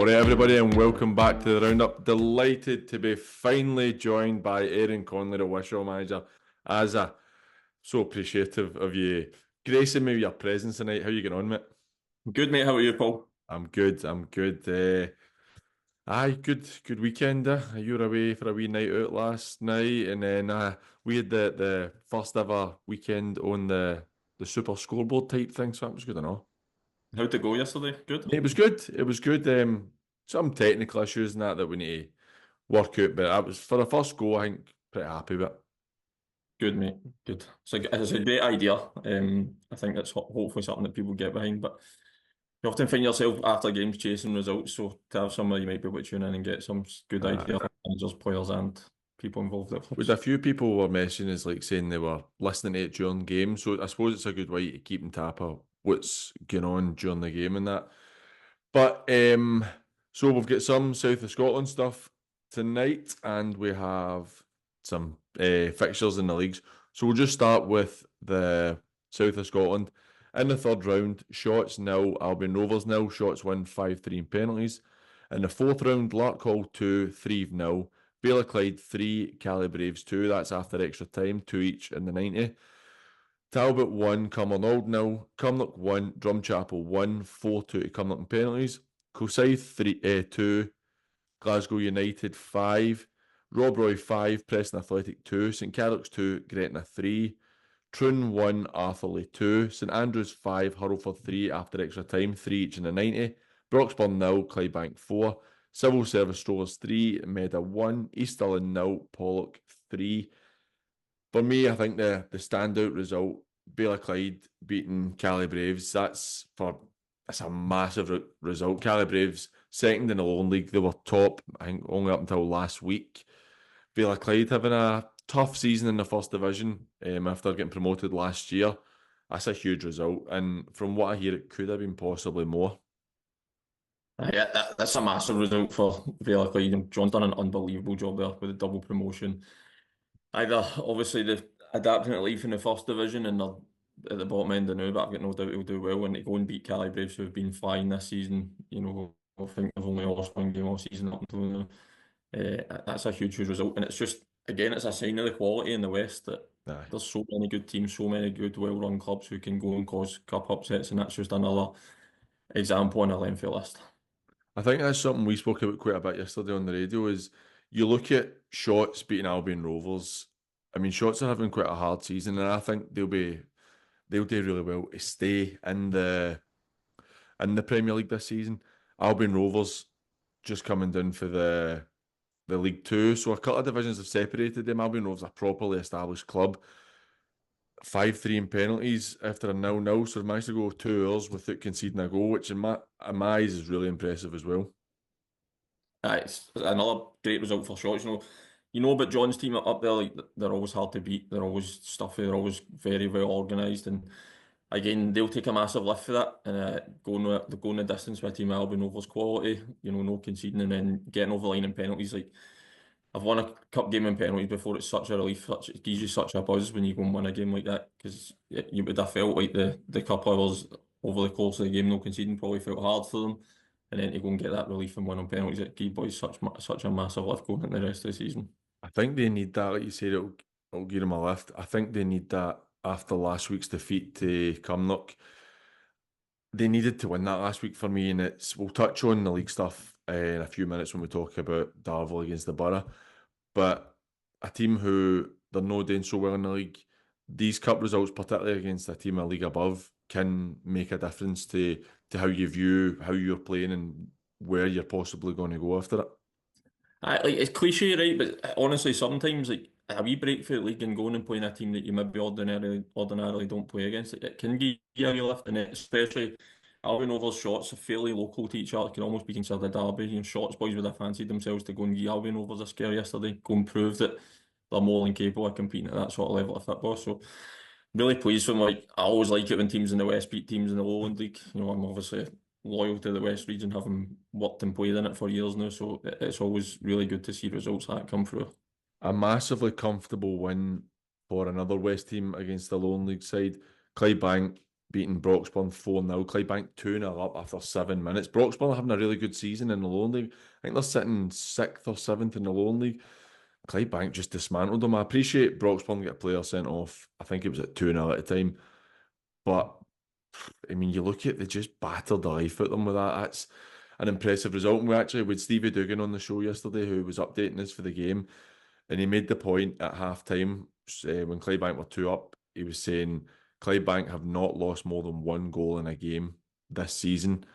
All right, everybody, and welcome back to the Roundup. Delighted to be finally joined by Aaron Conley, the Wishaw manager. So appreciative of you gracing me with your presence tonight. How you getting on, mate? Good, mate. How are you, Paul? I'm good. Good weekend. You were away for a wee night out last night, and then we had the first ever weekend on the Super Scoreboard type thing, so that was good enough. How'd it go yesterday? Good? It was good. It was good. Some technical issues and that we need to work out, but I was for the first go, I think pretty happy with it. Good, mate. Good. It's a great idea. I think that's hopefully something that people get behind, but you often find yourself after games chasing results, so to have somebody you might be able to tune in and get some good idea from managers, players and people involved. With a few people were messaging is like saying they were listening to it during games, so I suppose it's a good way to keep on top of what's going on during the game and that. But so we've got some South of Scotland stuff tonight, and we have some fixtures in the leagues. So we'll just start with the South of Scotland. In the third round, Shotts 0, Albion Rovers 0. Shotts win 5-3 in penalties. In the fourth round, Larkhall 2, 3-0. Vale of Clyde 3, Cali Braves 2. That's after extra time, 2 each in the 90. Talbot 1, Cumbernauld 0. Cumnock 1, Drumchapel 1, 4-2 to Cumnock in penalties. Kilsyth 2, Glasgow United 5. Rob Roy 5, Preston Athletic 2. St Cadoc's 2, Gretna 3. Troon 1, Arthurlie 2. St Andrews 5, Hurlford 3 after extra time, 3 each in the 90. Broxburn 0, Clydebank 4. Civil Service Strollers 3, Meda 1. Easterland 0, Pollok 3. For me, I think the standout result, Vale of Clyde beating Cali Braves, that's a massive result. Cali Braves, second in the Lowland League, they were top, I think, only up until last week. Vale of Clyde having a tough season in the first division after getting promoted last year. That's a huge result, and from what I hear, it could have been possibly more. Yeah, that's a massive result for Vale of Clyde. John's done an unbelievable job there with the double promotion. Either obviously the adapting to life in the first division and they're at the bottom end of now, but I've got no doubt he'll do well. And to go and beat Cali Braves, who have been flying this season, I think they've only lost one game all season up until now. That's a huge result, and it's just again, it's a sign of the quality in the West that Aye. there's so many good teams, so many good, well-run clubs who can go and cause cup upsets, and that's just another example on a lengthy list. I think that's something we spoke about quite a bit yesterday on the radio is you look at Shotts beating Albion Rovers. I mean, Shotts are having quite a hard season, and I think they'll do really well to stay in the Premier League this season. Albion Rovers just coming down for the League Two, so a couple of divisions have separated them. Albion Rovers, a properly established club, 5-3 in penalties after a 0-0, so they managed to go 2 hours without conceding a goal, which in my eyes is really impressive as well. It's another great result for Shotts. You know about John's team up there, like they're always hard to beat. They're always stuffy. They're always very well organised, and again, they'll take a massive lift for that and going the distance with a team Albion Rovers quality. No conceding and then getting over the line in penalties. Like I've won a cup game in penalties before. It's such a relief. It gives you such a buzz when you go and win a game like that because you would have felt like the couple hours over the course of the game, no conceding probably felt hard for them. And then to go and get that relief and win on penalties, it gives boys such a massive lift going into the rest of the season. I think they need that, like you said, it'll give them a lift. I think they need that after last week's defeat to Cumnock. They needed to win that last week for me, and we'll touch on the league stuff in a few minutes when we talk about Darvel against the Borough. But a team who they're not doing so well in the league, these cup results, particularly against a team a league above, can make a difference to how you view how you're playing and where you're possibly going to go after it. It's cliche, right? But honestly, sometimes like a wee break for the league and going and playing a team that you maybe ordinarily don't play against, it can give you a wee lift, and especially Albion Rovers Shotts are fairly local to each other. It can almost be considered a derby. Shotts boys would have fancied themselves to go and give Albion Rovers a scare yesterday, go and prove that they're more than capable of competing at that sort of level of football. So really pleased for them. Like I always like it when teams in the West beat teams in the Lowland League. I'm obviously loyal to the West region, having worked and played in it for years now. So it's always really good to see results like that come through. A massively comfortable win for another West team against the Lowland League side. Clydebank beating Broxburn 4-0. Clydebank 2-0 up after 7 minutes. Broxburn are having a really good season in the Lowland League. I think they're sitting 6th or 7th in the Lowland League. Clydebank just dismantled them. I appreciate Broxburn get a player sent off. I think it was at 2-0 at the time. But, I mean, you look at it, they just battered the life out of them with that. That's an impressive result. And we actually had Stevie Dugan on the show yesterday who was updating us for the game. And he made the point at half-time when Clydebank were 2 up. He was saying Clydebank have not lost more than 1 goal in a game this season.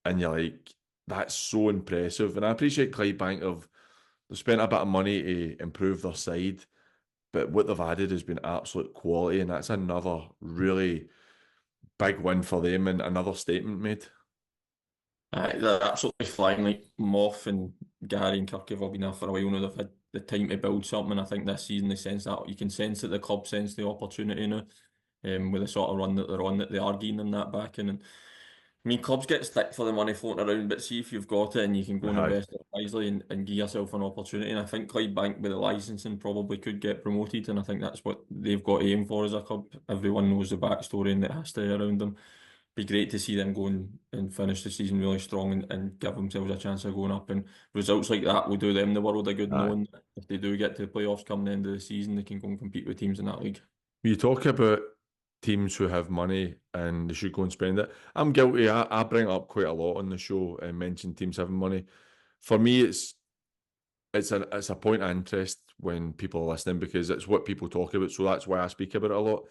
And you're like, that's so impressive. And I appreciate Clydebank they've spent a bit of money to improve their side, but what they've added has been absolute quality, and that's another really big win for them and another statement made. They're absolutely flying. Like Moff and Gary and Kirk have all been there for a while now. They've had the time to build something. I think this season they sense that. You can sense that the club sense the opportunity now, with the sort of run that they're on, that they are gaining that back in. And I mean, clubs get stick for the money floating around, but see if you've got it and you can go and Aye. invest it wisely and give yourself an opportunity. And I think Clydebank with the licensing probably could get promoted, and I think that's what they've got to aim for as a club. Everyone knows the backstory and the history around them. Be great to see them go and finish the season really strong and give themselves a chance of going up. And results like that will do them the world of good, Aye. knowing that if they do get to the playoffs come the end of the season, they can go and compete with teams in that league. You talk about teams who have money and they should go and spend it. I'm guilty. I bring it up quite a lot on the show and mention teams having money. For me, it's a point of interest when people are listening because it's what people talk about. So that's why I speak about it a lot.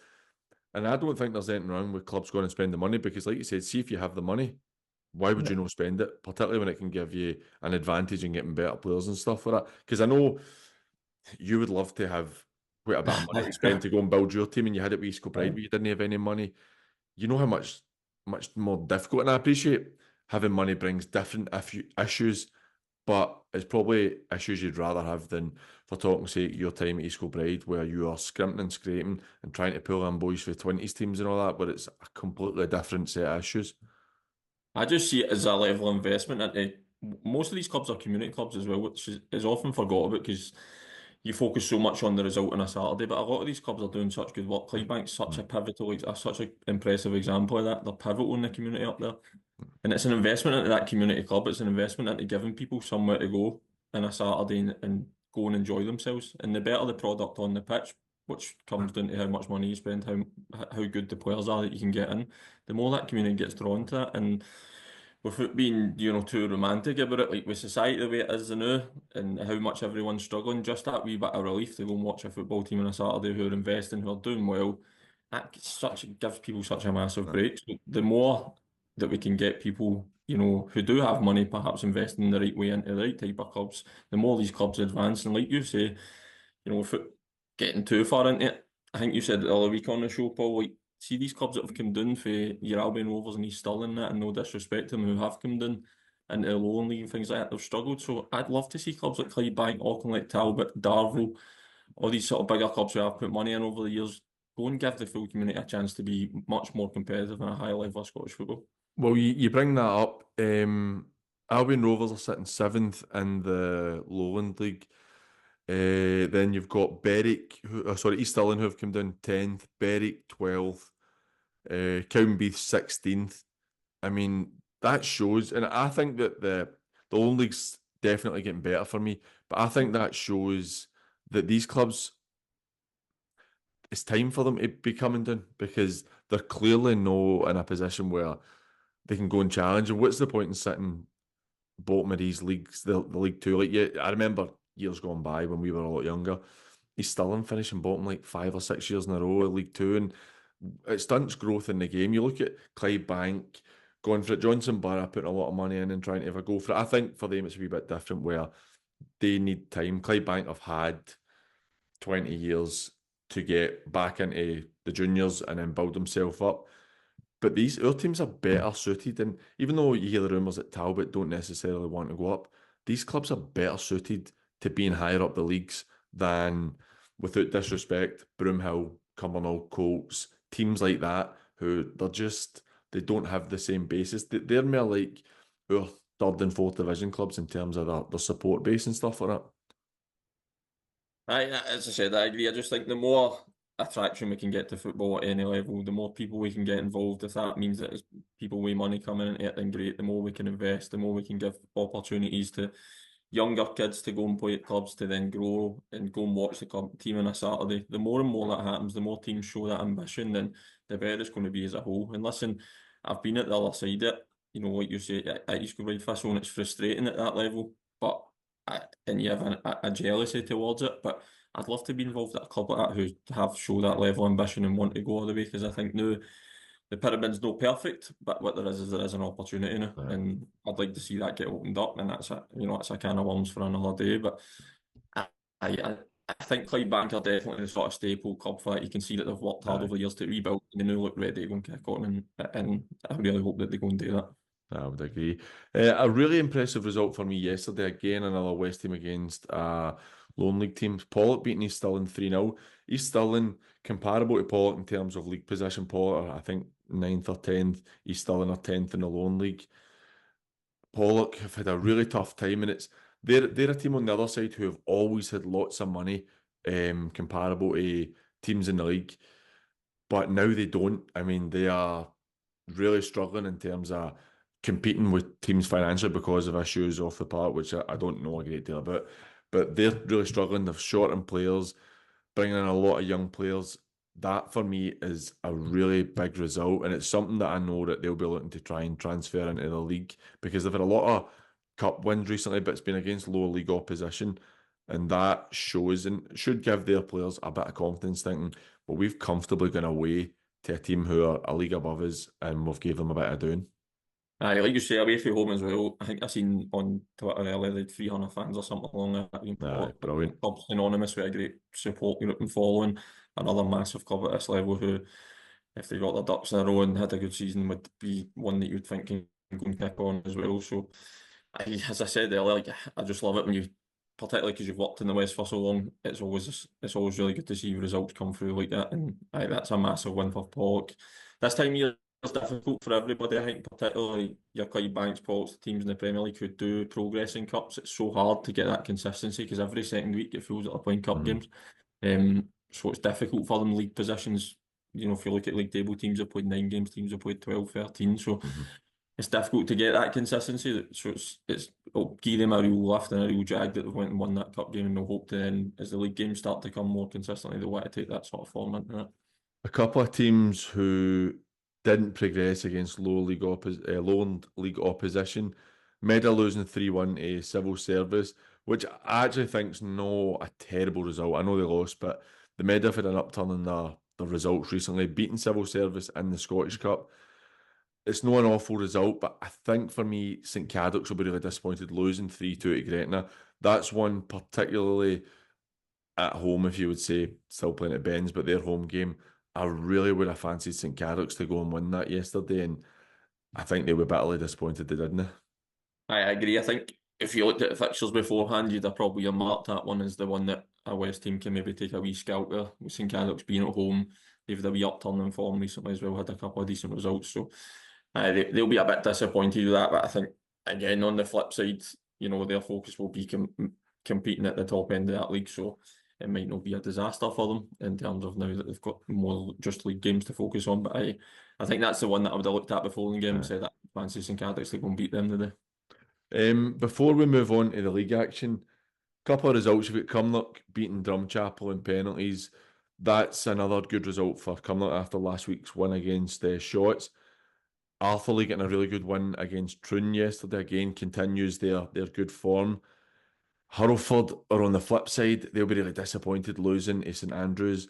And I don't think there's anything wrong with clubs going and spend the money because, like you said, see if you have the money, why would you not spend it? Particularly when it can give you an advantage in getting better players and stuff like that. Because I know you would love to have quite a bit of money to spend to go and build your team, and you had it with East Kilbride, but you didn't have any money. You know how much more difficult, and I appreciate having money brings different issues, but it's probably issues you'd rather have than, for talking sake, your time at East Kilbride, where you are scrimping and scraping and trying to pull in boys for 20s teams and all that, but it's a completely different set of issues. I just see it as a level of investment into most of these clubs are community clubs as well, which is often forgot about because you focus so much on the result on a Saturday. But a lot of these clubs are doing such good work. Clydebank's such a pivotal, such an impressive example of that. They're pivotal in the community up there, and it's an investment into that community club. It's an investment into giving people somewhere to go on a Saturday and go and enjoy themselves. And the better the product on the pitch, which comes down to how much money you spend, how good the players are that you can get in, the more that community gets drawn to it. And without being, too romantic about it, like with society the way it is now and how much everyone's struggling, just that wee bit of relief to go and watch a football team on a Saturday who are investing, who are doing well, that gives people such a massive break. So the more that we can get people, who do have money, perhaps investing in the right way into the right type of clubs, the more these clubs advance. And like you say, without getting too far into it, I think you said the other week on the show, Paul, like, see these clubs that have come down for your Albion Rovers and East Stirling that, and no disrespect to them, who have come down into the Lowland League and things like that, they've struggled. So I'd love to see clubs like Clydebank, Auckland, like Talbot, Darvel, all these sort of bigger clubs who have put money in over the years, go and give the full community a chance to be much more competitive and a higher level of Scottish football. Well, you bring that up. Albion Rovers are sitting 7th in the Lowland League. Then you've got Berwick, East Stirling, who have come down 10th, Berwick 12th, Cowdenbeath 16th. I mean, that shows, and I think that the Lowland League's definitely getting better for me, but I think that shows that these clubs, it's time for them to be coming down because they're clearly not in a position where they can go and challenge. And what's the point in sitting bottom of these leagues, the League Two? Like, yeah, I remember years gone by when we were a lot younger, he's still in finishing bottom like 5 or 6 years in a row at League Two, and it stunts growth in the game. You look at Clydebank going for it, Johnstone Burgh putting a lot of money in and trying to have a go for it. I think for them it's a wee bit different where they need time. Clydebank have had 20 years to get back into the juniors and then build themselves up. But our teams are better suited, and even though you hear the rumours that Talbot don't necessarily want to go up, these clubs are better suited to being higher up the leagues than, without disrespect, Broomhill, Cumbernauld, Colts, teams like that, who they don't have the same basis. They're more like our third and fourth division clubs in terms of their support base and stuff like that. As I said, I agree. I just think the more attraction we can get to football at any level, the more people we can get involved. If that means that there's people with money coming into it, then great. The more we can invest, the more we can give opportunities to younger kids to go and play at clubs, to then grow and go and watch the club team on a Saturday. The more and more that happens, the more teams show that ambition, then the better it's going to be as a whole. And listen, I've been at the other side of it, like you say, at East Kilbride Thistle, and it's frustrating at that level, and you have a jealousy towards it. But I'd love to be involved at a club like that who have show that level of ambition and want to go all the way, because I think now the pyramid's not perfect, but what there is an opportunity now, and I'd like to see that get opened up, and that's a can of worms for another day. But I, I think Clydebank are definitely the sort of staple club for that. You can see that they've worked hard over the years to rebuild, and they now look ready to go and kick on, and I really hope that they go and do that. I would agree. A really impressive result for me yesterday. Again, another West team against Lowland League teams. Pollok beating Easterhouse 3-0. Easterhouse comparable to Pollok in terms of league position. Pollok are, I think, 9th or 10th. Easterhouse are 10th in the Lowland League. Pollok have had a really tough time, and they're a team on the other side who have always had lots of money, comparable to teams in the league. But now they don't. I mean, they are really struggling in terms of competing with teams financially because of issues off the park, which I don't know a great deal about. But they're really struggling. They've shortened players, bringing in a lot of young players. That for me is a really big result, and it's something that I know that they'll be looking to try and transfer into the league, because they've had a lot of cup wins recently, but it's been against lower league opposition, and that shows and should give their players a bit of confidence, thinking, well, we've comfortably gone away to a team who are a league above us, and we've gave them a bit of doing. Aye, like you say, away from home as well. I think I seen on Twitter earlier they had 300 fans or something along that. Aye, brilliant. Club's synonymous with a great support group and following. Another massive club at this level who, if they got their ducks in a row and had a good season, would be one that you'd think can go and kick on as well. So, as I said earlier, I just love it when you, particularly because you've worked in the West for so long, it's always really good to see results come through like that, and that's a massive win for Pollok. This time of year is difficult for everybody. I think particularly your Clydebanks, Pollok, the teams in the Premier League who do progress in cups. It's so hard to get that consistency because every second week it feels like they're playing cup games. So it's difficult for them. League positions, if you look at league table, teams have played 9 games, teams have played 12, 13. So it's difficult to get that consistency. So it'll give them a real lift and a real drag that they've went and won that cup game, and they'll hope to then, as the league games start to come more consistently, they'll want to take that sort of form into it. A couple of teams who didn't progress against Lowland League opposition. Meda losing 3-1 to Civil Service, which I actually think is not a terrible result. I know they lost, but the Meda have had an upturn in their results recently, beating Civil Service in the Scottish Cup. It's not an awful result, but I think for me, St Cadoc's will be really disappointed losing 3-2 to Gretna. That's one particularly at home, if you would say, still playing at Ben's, but their home game. I really would have fancied St Cadoc's to go and win that yesterday, and I think they were bitterly disappointed they didn't. I agree. I think if you looked at the fixtures beforehand, you'd have probably marked that one as the one that a West team can maybe take a wee scalp there. With St Cadoc's being at home, they've had a wee upturn in form recently as well, had a couple of decent results. So they'll be a bit disappointed with that, but I think, again, on the flip side, their focus will be competing at the top end of that league. So it might not be a disaster for them in terms of now that they've got more just league games to focus on. But I think that's the one that I would have looked at before the game and said that fancy St Cadoc's to go and beat them today. Before we move on to the league action, a couple of results. You've got Cumnock beating Drumchapel in penalties. That's another good result for Cumnock after last week's win against Shotts. Arthurlie getting a really good win against Troon yesterday. Again, continues their good form. Hurlford are on the flip side. They'll be really disappointed losing to St Andrews.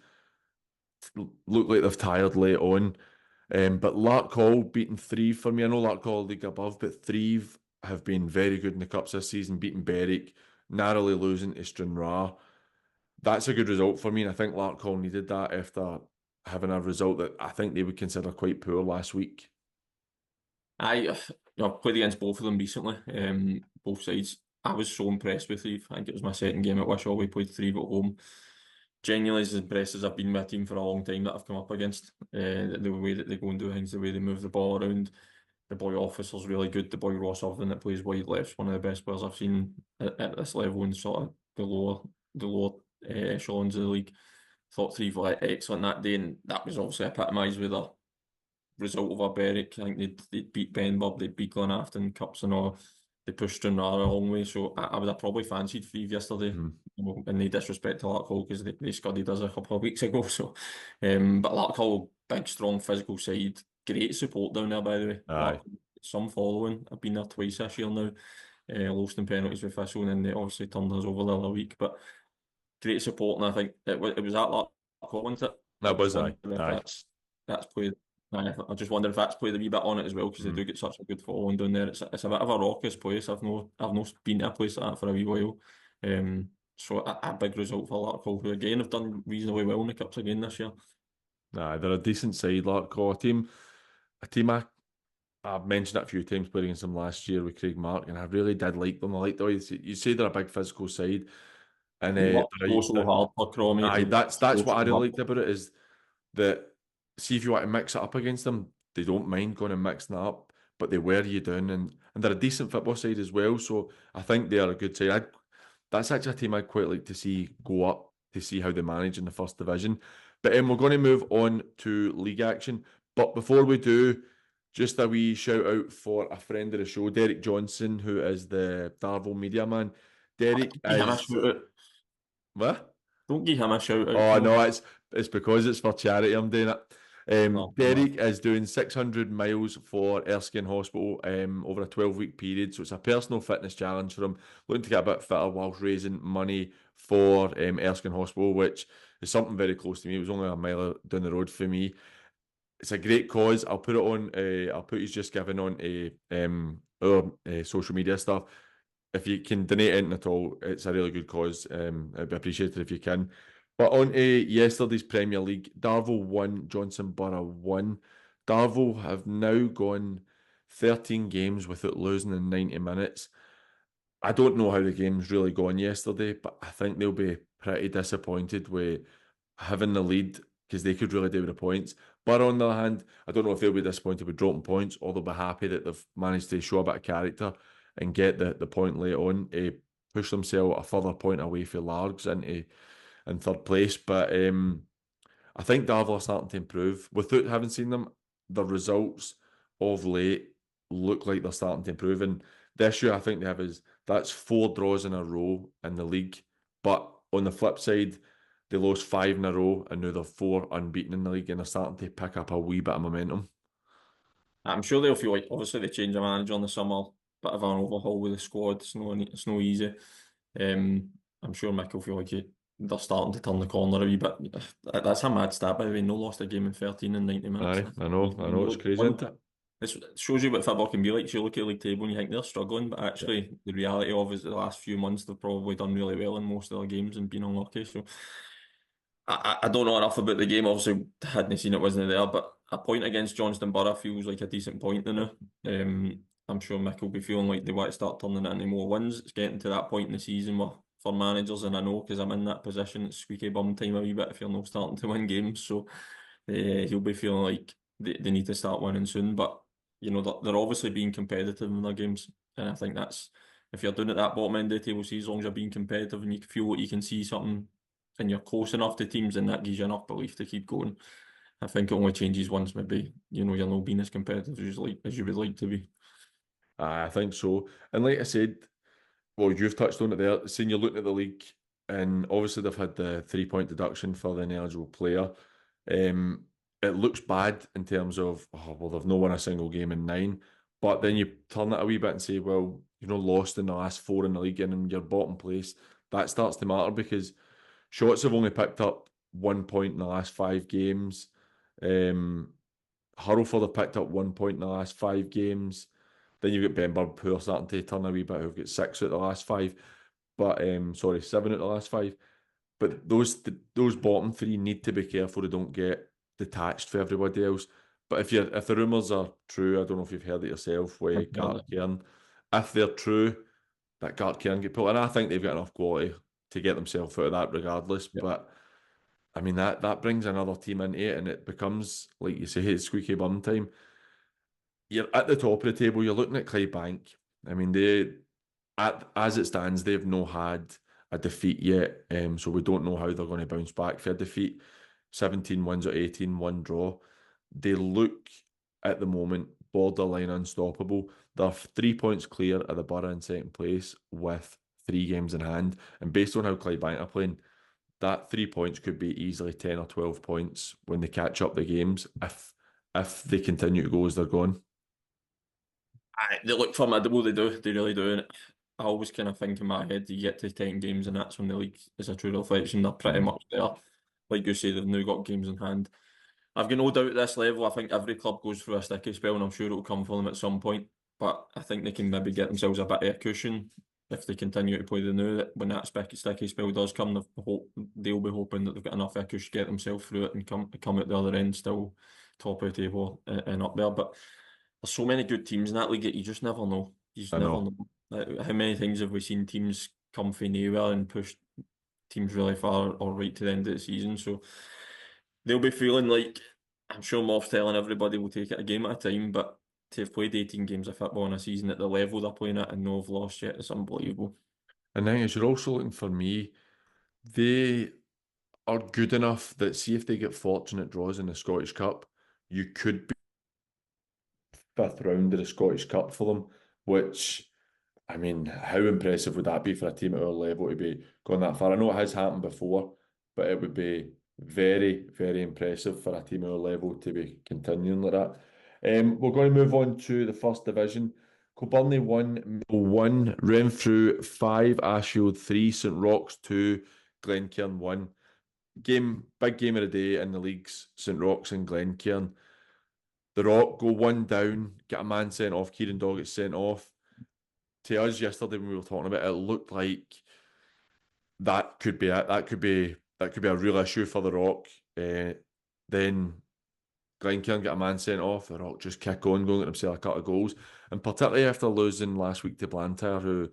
Look like they've tired late on. But Larkhall beating Threave for me. I know Larkhall league above, but Threave have been very good in the cups this season, beating Berwick, narrowly losing to Stranraer. That's a good result for me, and I think Larkhall needed that after having a result that I think they would consider quite poor last week. I've played against both of them recently, both sides. I was so impressed with Threave. I think it was my second game at Wishaw. We played Threave at home. Genuinely as impressed as I've been with a team for a long time that I've come up against. The way that they go and do things, the way they move the ball around. The boy Officer's really good. The boy Ross Ovden that plays wide left's one of the best players I've seen at this level in sort of the lower echelons of the league. thought 3 were excellent that day, and that was obviously epitomised with a result over Berwick. I think they'd beat Benburb, they'd beat Glenafton, Cups and all. They pushed Stranraer a long way, so I would have probably fancied Fife yesterday. And no disrespect to Larkhall because they scudded us a couple of weeks ago. So, but Larkhall, big, strong, physical side, great support down there, by the way. Aye. Some following. I've been there twice this year now. Lowston penalties with Thistle, and then they obviously turned us over the other week. But great support, and I think it was at Larkhall, wasn't it? That was aye. If Aye. that's played. I just wonder if that's played a wee bit on it as well because they do get such a good following down there. It's a bit of a raucous place. I've no been to a place like that for a wee while. So a big result for Larkhall, who again have done reasonably well in the cups again this year. Aye, they're a decent side, Larkhall. A team I've mentioned it a few times, playing against them last year with Craig Mark, and I really did like them. I like the way you say they're a big physical side, and So hard for Crawley. aye, that's what I really liked about it is that see if you want to mix it up against them, they don't mind going and mixing it up, but they wear you down, and they're a decent football side as well. So I think they are a good side. That's actually a team I'd quite like to see go up to see how they manage in the first division. But we're going to move on to league action. But before we do, just a wee shout out for a friend of the show, Derek Johnson, who is the Darvel media man. Derek is what? Don't give him a shout out. Oh no, it's because it's for charity. I'm doing it. Derek is doing 600 miles for Erskine Hospital over a 12-week period. So it's a personal fitness challenge for him, looking to get a bit fitter whilst raising money for Erskine Hospital, which is something very close to me. It was only a mile down the road for me. It's a great cause. I'll put it on. I'll put his just giving on our social media stuff. If you can donate anything at all, it's a really good cause. I'd be appreciated if you can. But on to yesterday's Premier League, Darvel 1, Johnstone Burgh 1. Darvel have now gone 13 games without losing in 90 minutes. I don't know how the game's really gone yesterday, but I think they'll be pretty disappointed with having the lead because they could really do with the points. But on the other hand, I don't know if they'll be disappointed with dropping points or they'll be happy that they've managed to show a bit of character and get the point late on to push themselves a further point away for Largs in third place. But I think Darvel are starting to improve. Without having seen them, the results of late look like they're starting to improve. And the issue I think they have is that's 4 draws in a row in the league. But on the flip side, they lost 5 in a row and now they're 4 unbeaten in the league and they're starting to pick up a wee bit of momentum. I'm sure they'll feel like obviously they change the manager in the summer, bit of an overhaul with the squad. It's no easy. I'm sure Mick will feel like they're starting to turn the corner a wee bit. That's a mad stat, by the way. No lost a game in 13 in 90 minutes. Aye, I know, it's crazy, isn't it? It shows you what football can be like. So you look at the league table and you think they're struggling, but actually the reality of is the last few months they've probably done really well in most of their games and been unlucky. So I don't know enough about the game. Obviously, hadn't seen it, wasn't there. But a point against Johnstone Burgh feels like a decent point now. I'm sure Mick will be feeling like they want to start turning it into more wins. It's getting to that point in the season where for managers, and I know because I'm in that position, it's squeaky bum time a wee bit if you're not starting to win games. So he'll be feeling like they need to start winning soon. But you know they're obviously being competitive in their games, and I think that's if you're doing at that bottom end of the table, see as long as you're being competitive and you feel like you can see something and you're close enough to teams, and that gives you enough belief to keep going. I think it only changes once maybe you're not being as competitive as you would like to be. I think so. And like I said, well, you've touched on it there. Seeing you're looking at the league, and obviously they've had the 3-point deduction for the ineligible player. It looks bad in terms of, they've not won a single game in 9. But then you turn it a wee bit and say, well, lost in the last 4 in the league and in your bottom place. That starts to matter because Shotts have only picked up 1 point in the last 5 games. Hurlford have picked up 1 point in the last 5 games. Then you've got Benburb who are starting to turn a wee bit, who've got 6 out the last 5. But 7 out the last 5. But those bottom 3 need to be careful they don't get detached for everybody else. But if the rumours are true, I don't know if you've heard it yourself, with Glencairn, if they're true, that Glencairn get pulled. And I think they've got enough quality to get themselves out of that regardless. Yep. But I mean that brings another team into it and it becomes, like you say, it's squeaky bum time. You're at the top of the table, you're looking at Clydebank. I mean, as it stands, they've not had a defeat yet, so we don't know how they're going to bounce back for a defeat. 17 wins or 18, one draw. They look at the moment borderline unstoppable. They're 3 points clear of the Borough in second place with 3 games in hand. And based on how Clydebank are playing, that 3 points could be easily 10 or 12 points when they catch up the games if they continue to go as they're going. They look formidable, they do, they really do. And I always kind of think in my head, you get to 10 games and that's when the league is a true reflection. They're pretty much there. Like you say, they've now got games in hand. I've got no doubt at this level. I think every club goes through a sticky spell, and I'm sure it'll come for them at some point. But I think they can maybe get themselves a bit of a cushion if they continue to play the new. That when that sticky spell does come, they'll be hoping that they've got enough of a cushion to get themselves through it and come at the other end still top of the table and up there. But there's so many good teams in that league that you just never know. You just I never know. know. How many times have we seen teams come from nowhere and push teams really far or right to the end of the season? So they'll be feeling like, I'm sure Moff's telling everybody will take it a game at a time, but to have played 18 games of football in a season at the level they're playing at and no have lost yet is unbelievable. And then as you're also looking for me, they are good enough that see if they get fortunate draws in the Scottish Cup, you could be fifth round of the Scottish Cup for them, which I mean, how impressive would that be for a team at our level to be going that far? I know it has happened before, but it would be very, very impressive for a team at our level to be continuing like that. We're going to move on to the first division. Kilbirnie 1, Mill 1, Renfrew 5, Ashfield 3, St Roch's 2, Glencairn 1. Big game of the day in the leagues, St Roch's and Glencairn. The Rock go one down, get a man sent off, Kieran Dog gets sent off. To us yesterday when we were talking about it, it looked like that could be it. That could be a real issue for the Rock. Then Glencairn get a man sent off. The Rock just kick on, going at themselves a couple of goals, and particularly after losing last week to Blantyre, who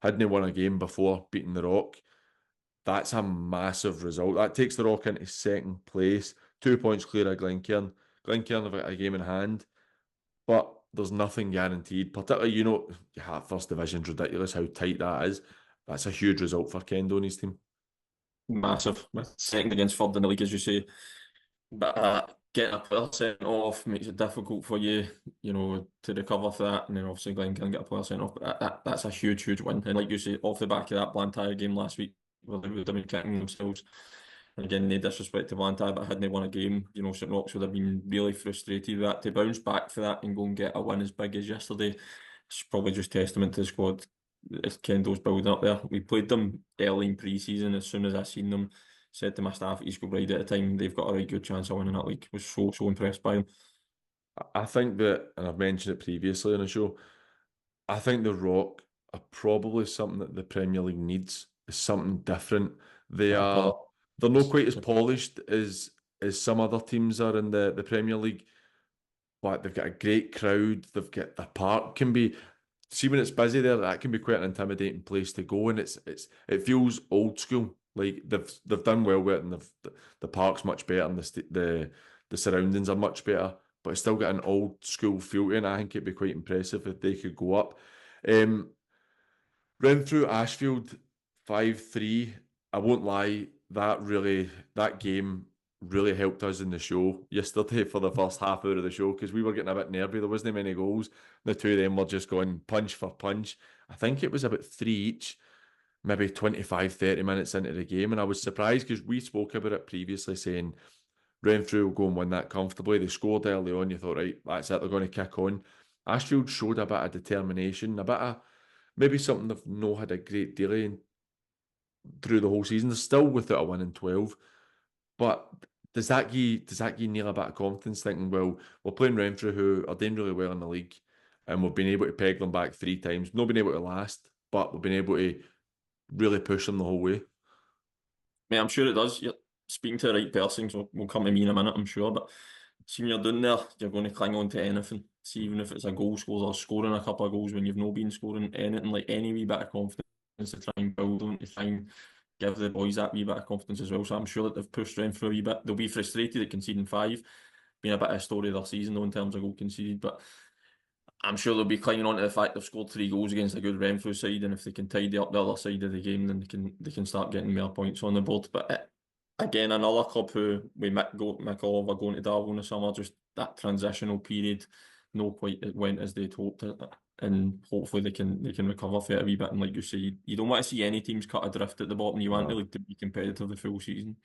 hadn't won a game before beating the Rock. That's a massive result. That takes the Rock into second place, 2 points clear of Glencairn. Glencairn have got a game in hand, but there's nothing guaranteed. Particularly, yeah, first division's ridiculous how tight that is. That's a huge result for Ken Doney's team. Massive. Second against third in the league, as you say. But getting a player sent off makes it difficult for you, to recover for that. And then obviously Glenn can get a player sent off. But that's a huge, huge win. And like you say, off the back of that Blantyre game last week, where they would have been kicking themselves. And again, no disrespect to Blantyre, but hadn't they won a game, St Roch's would have been really frustrated with that. To bounce back for that and go and get a win as big as yesterday, it's probably just testament to the squad. As Kendall's building up there. We played them early in pre-season. As soon as I seen them, said to my staff at East Kilbride at the time, they've got a right good chance of winning that league. Was so impressed by them. I think that, and I've mentioned it previously on the show, I think the Rock are probably something that the Premier League needs. Is something different. They are Pollok. they're not quite as polished as some other teams are in the Premier League, but they've got a great crowd. They've got the park can be see when it's busy there, that can be quite an intimidating place to go, and it feels old school. Like they've done well with it, and the park's much better, and the surroundings are much better, but it's still got an old school feel to it, and I think it'd be quite impressive if they could go up. Um, Renfrew Ashfield 5-3. I won't lie, that game really helped us in the show yesterday for the first half hour of the show because we were getting a bit nervy. There wasn't many goals. The two of them were just going punch for punch. I think it was about three each, maybe 25, 30 minutes into the game. And I was surprised because we spoke about it previously saying Renfrew will go and win that comfortably. They scored early on. You thought, right, that's it. They're going to kick on. Ashfield showed a bit of determination, a bit of maybe something they've not had a great deal in through the whole season. They're still without a win in 12. But does that give Neil a bit of confidence, thinking, well, we're playing Renfrew, who are doing really well in the league, and we've been able to peg them back 3 times. Not been able to last, but we've been able to really push them the whole way. Mate, I'm sure it does. You're speaking to the right person, so we'll come to me in a minute, I'm sure. But see, when you're doing there, you're going to cling on to anything. See, even if it's a goal scored or scoring a couple of goals when you've not been scoring anything, like any wee bit of confidence to try and build on, to try and give the boys that wee bit of confidence as well. So I'm sure that they've pushed Renfrew a wee bit. They'll be frustrated at conceding 5. Been a bit of a story of their season though in terms of goal conceded, but I'm sure they'll be clinging on to the fact they've scored 3 goals against a good Renfrew side, and if they can tidy up the other side of the game, then they can start getting more points on the board. But again, another club who we Mick Oliver going to Darvel in the summer, just that transitional period, no quite it went as they'd hoped, and hopefully they can recover for it a wee bit. And like you say, you don't want to see any teams cut adrift at the bottom. You want the league to be competitive the full season.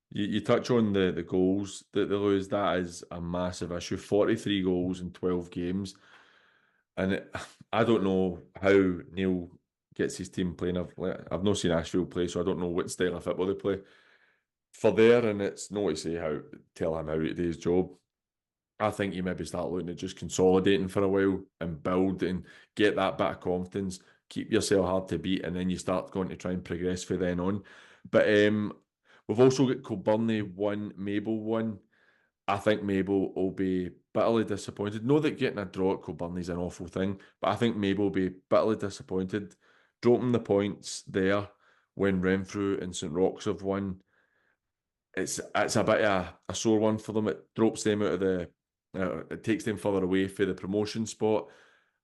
You touch on the goals that they lose. That is a massive issue. 43 goals in 12 games. And I don't know how Neil gets his team playing. I've not seen Ashfield play, so I don't know what style of football they play for there. And it's not to say tell him how to do his job. I think you maybe start looking at just consolidating for a while and build and get that bit of confidence, keep yourself hard to beat, and then you start going to try and progress for then on. But we've also got Kilbirnie 1, Mabel 1. I think Mabel will be bitterly disappointed. Know that getting a draw at Kilbirnie is an awful thing, but I think Mabel will be bitterly disappointed. Dropping the points there when Renfrew and St Roch's have won, it's a bit of a sore one for them. It drops them out of it takes them further away for the promotion spot,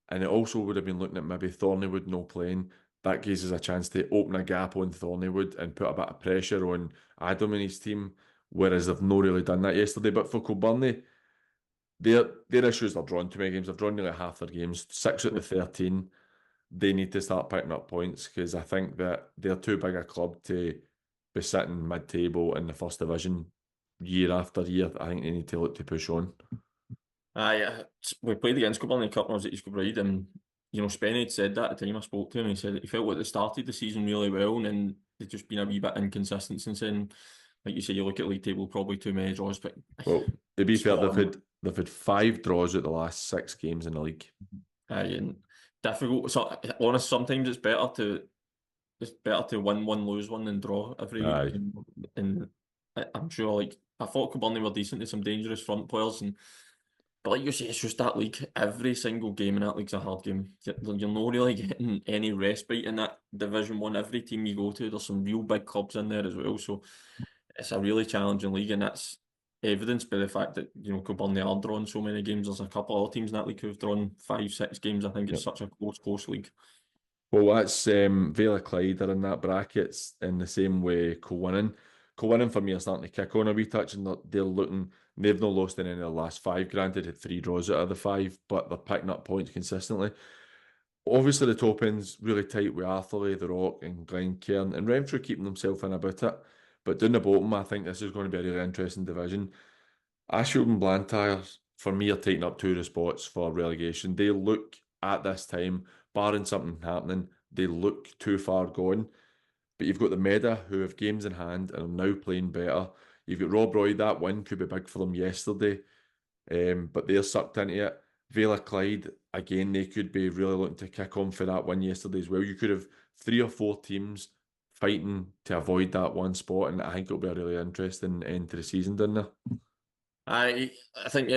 and it also would have been looking at maybe Thornywood no playing. That gives us a chance to open a gap on Thornywood and put a bit of pressure on Adam and his team, whereas they've not really done that yesterday. But for Kilbirnie, their issues are drawn too many games. They've drawn nearly half their games, 6 out of the 13. They need to start picking up points because I think that they're too big a club to be sitting mid-table in the first division year after year. I think they need to look to push on. We played against Kilbirnie a couple of at East Kilbride, and Spenny had said that at the time I spoke to him. He said that he felt like they started the season really well, and then they've just been a wee bit inconsistent since then. Like you say, you look at league table, probably too many draws. But well, to be fair, they've had 5 draws at the last 6 games in the league. And difficult. So honest, sometimes it's better to win one, lose one, than draw every week. And I'm sure, I thought Kilbirnie were decent to some dangerous front players, but like you say, it's just that league. Every single game in that league's a hard game. You're not really getting any respite in that Division 1. Every team you go to, there's some real big clubs in there as well. So it's a really challenging league, and that's evidenced by the fact that Kilbirnie are drawing so many games. There's a couple of other teams in that league who've drawn 5-6 games. I think it's such a close league. Well, that's Vale of Clyde are in that bracket in the same way Kilwinning. Kilwinning for me are starting to kick on a wee touch, and they've not lost in any of the last 5. Granted, had 3 draws out of the 5, but they're picking up points consistently. Obviously, the top end's really tight with Ardeer, the Roch, and Glencairn, and Renfrew keeping themselves in about it. But down the bottom, I think this is going to be a really interesting division. Ashfield and Blantyre, for me, are taking up 2 of the spots for relegation. They look, at this time, barring something happening, they look too far gone. But you've got the Meda, who have games in hand and are now playing better. You've got Rob Roy, that win could be big for them yesterday, but they're sucked into it. Vale of Clyde, again, they could be really looking to kick on for that win yesterday as well. You could have 3 or 4 teams fighting to avoid that one spot, and I think it'll be a really interesting end to the season, doesn't it? I think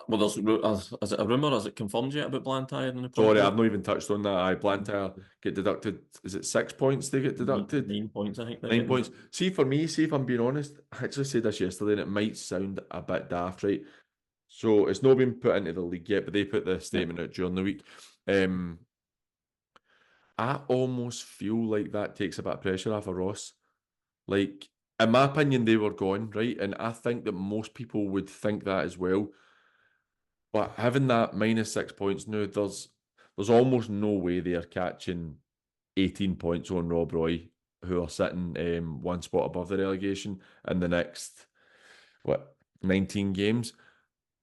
well, is it a rumour? Is it confirmed yet about Blantyre? Sorry, I've not even touched on that. Blantyre get deducted. Is it 6 points they get deducted? 9 points, I think. 9 points. See, for me, if I'm being honest, I actually said this yesterday, and it might sound a bit daft, right? So it's not been put into the league yet, but they put the statement out during the week. I almost feel like that takes a bit of pressure off of Ross. Like, in my opinion, they were gone, right? And I think that most people would think that as well. But having that -6 points now, there's almost no way they are catching 18 points on Rob Roy, who are sitting 1 spot above the relegation in the next 19 games.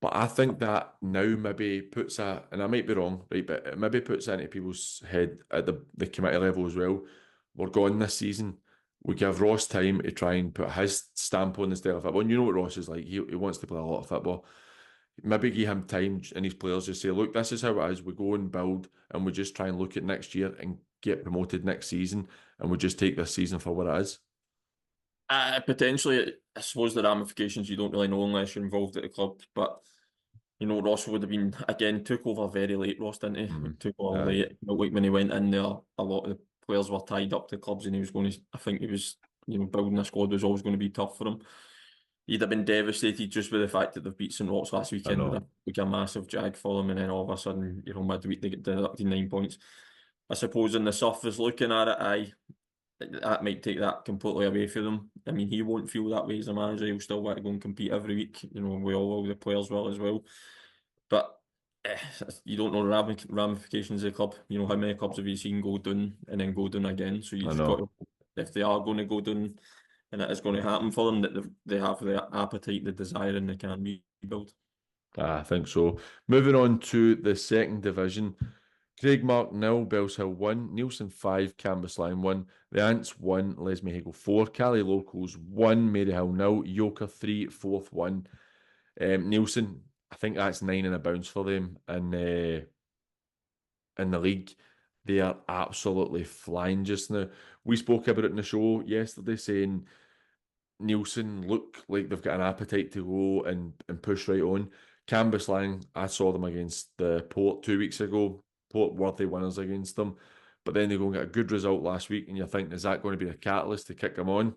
But I think that now maybe puts and I might be wrong, right, but it maybe puts into people's head at the committee level as well. We're gone this season. We give Ross time to try and put his stamp on the style of football. And you know what Ross is like. He wants to play a lot of football. Maybe give him time and his players just say, look, this is how it is. We go and build, and we just try and look at next year and get promoted next season, and we just take this season for what it is. Potentially, I suppose the ramifications you don't really know unless you're involved at the club. But Ross would have been, again, took over very late. Ross didn't he? Took over late. Like when he went in there, a lot of the players were tied up to clubs, and he was going to. I think he was, building a squad was always going to be tough for him. You'd have been devastated just with the fact that they've beat St Roch last I weekend with know. a massive jag for them, and then all of a sudden, midweek they get deducted 9 points. I suppose on the surface, looking at it, that might take that completely away from them. I mean, he won't feel that way as a manager. He'll still want to go and compete every week. We all will, the players will as well. But eh, you don't know the ramifications of the club. How many clubs have you seen go down and then go down again? So you I just got know. to, if they are going to go down, and it is going to happen for them, that they have the appetite, the desire, and they can rebuild. I think so. Moving on to the second division. Craigmark 0, Bellshill 1, Neilston 5, Cambuslang 1, The Ants 1, Lesmehagle 4, Cali Locals 1, Maryhill 0, Yoker 3, Forth 1. Neilston, I think that's 9 and a bounce for them in the league. They are absolutely flying just now. We spoke about it in the show yesterday, saying Neilston look like they've got an appetite to go and push right on. Cambuslang, I saw them against the Port 2 weeks ago. Port worthy winners against them. But then they go and get a good result last week, and you're thinking, is that going to be the catalyst to kick them on?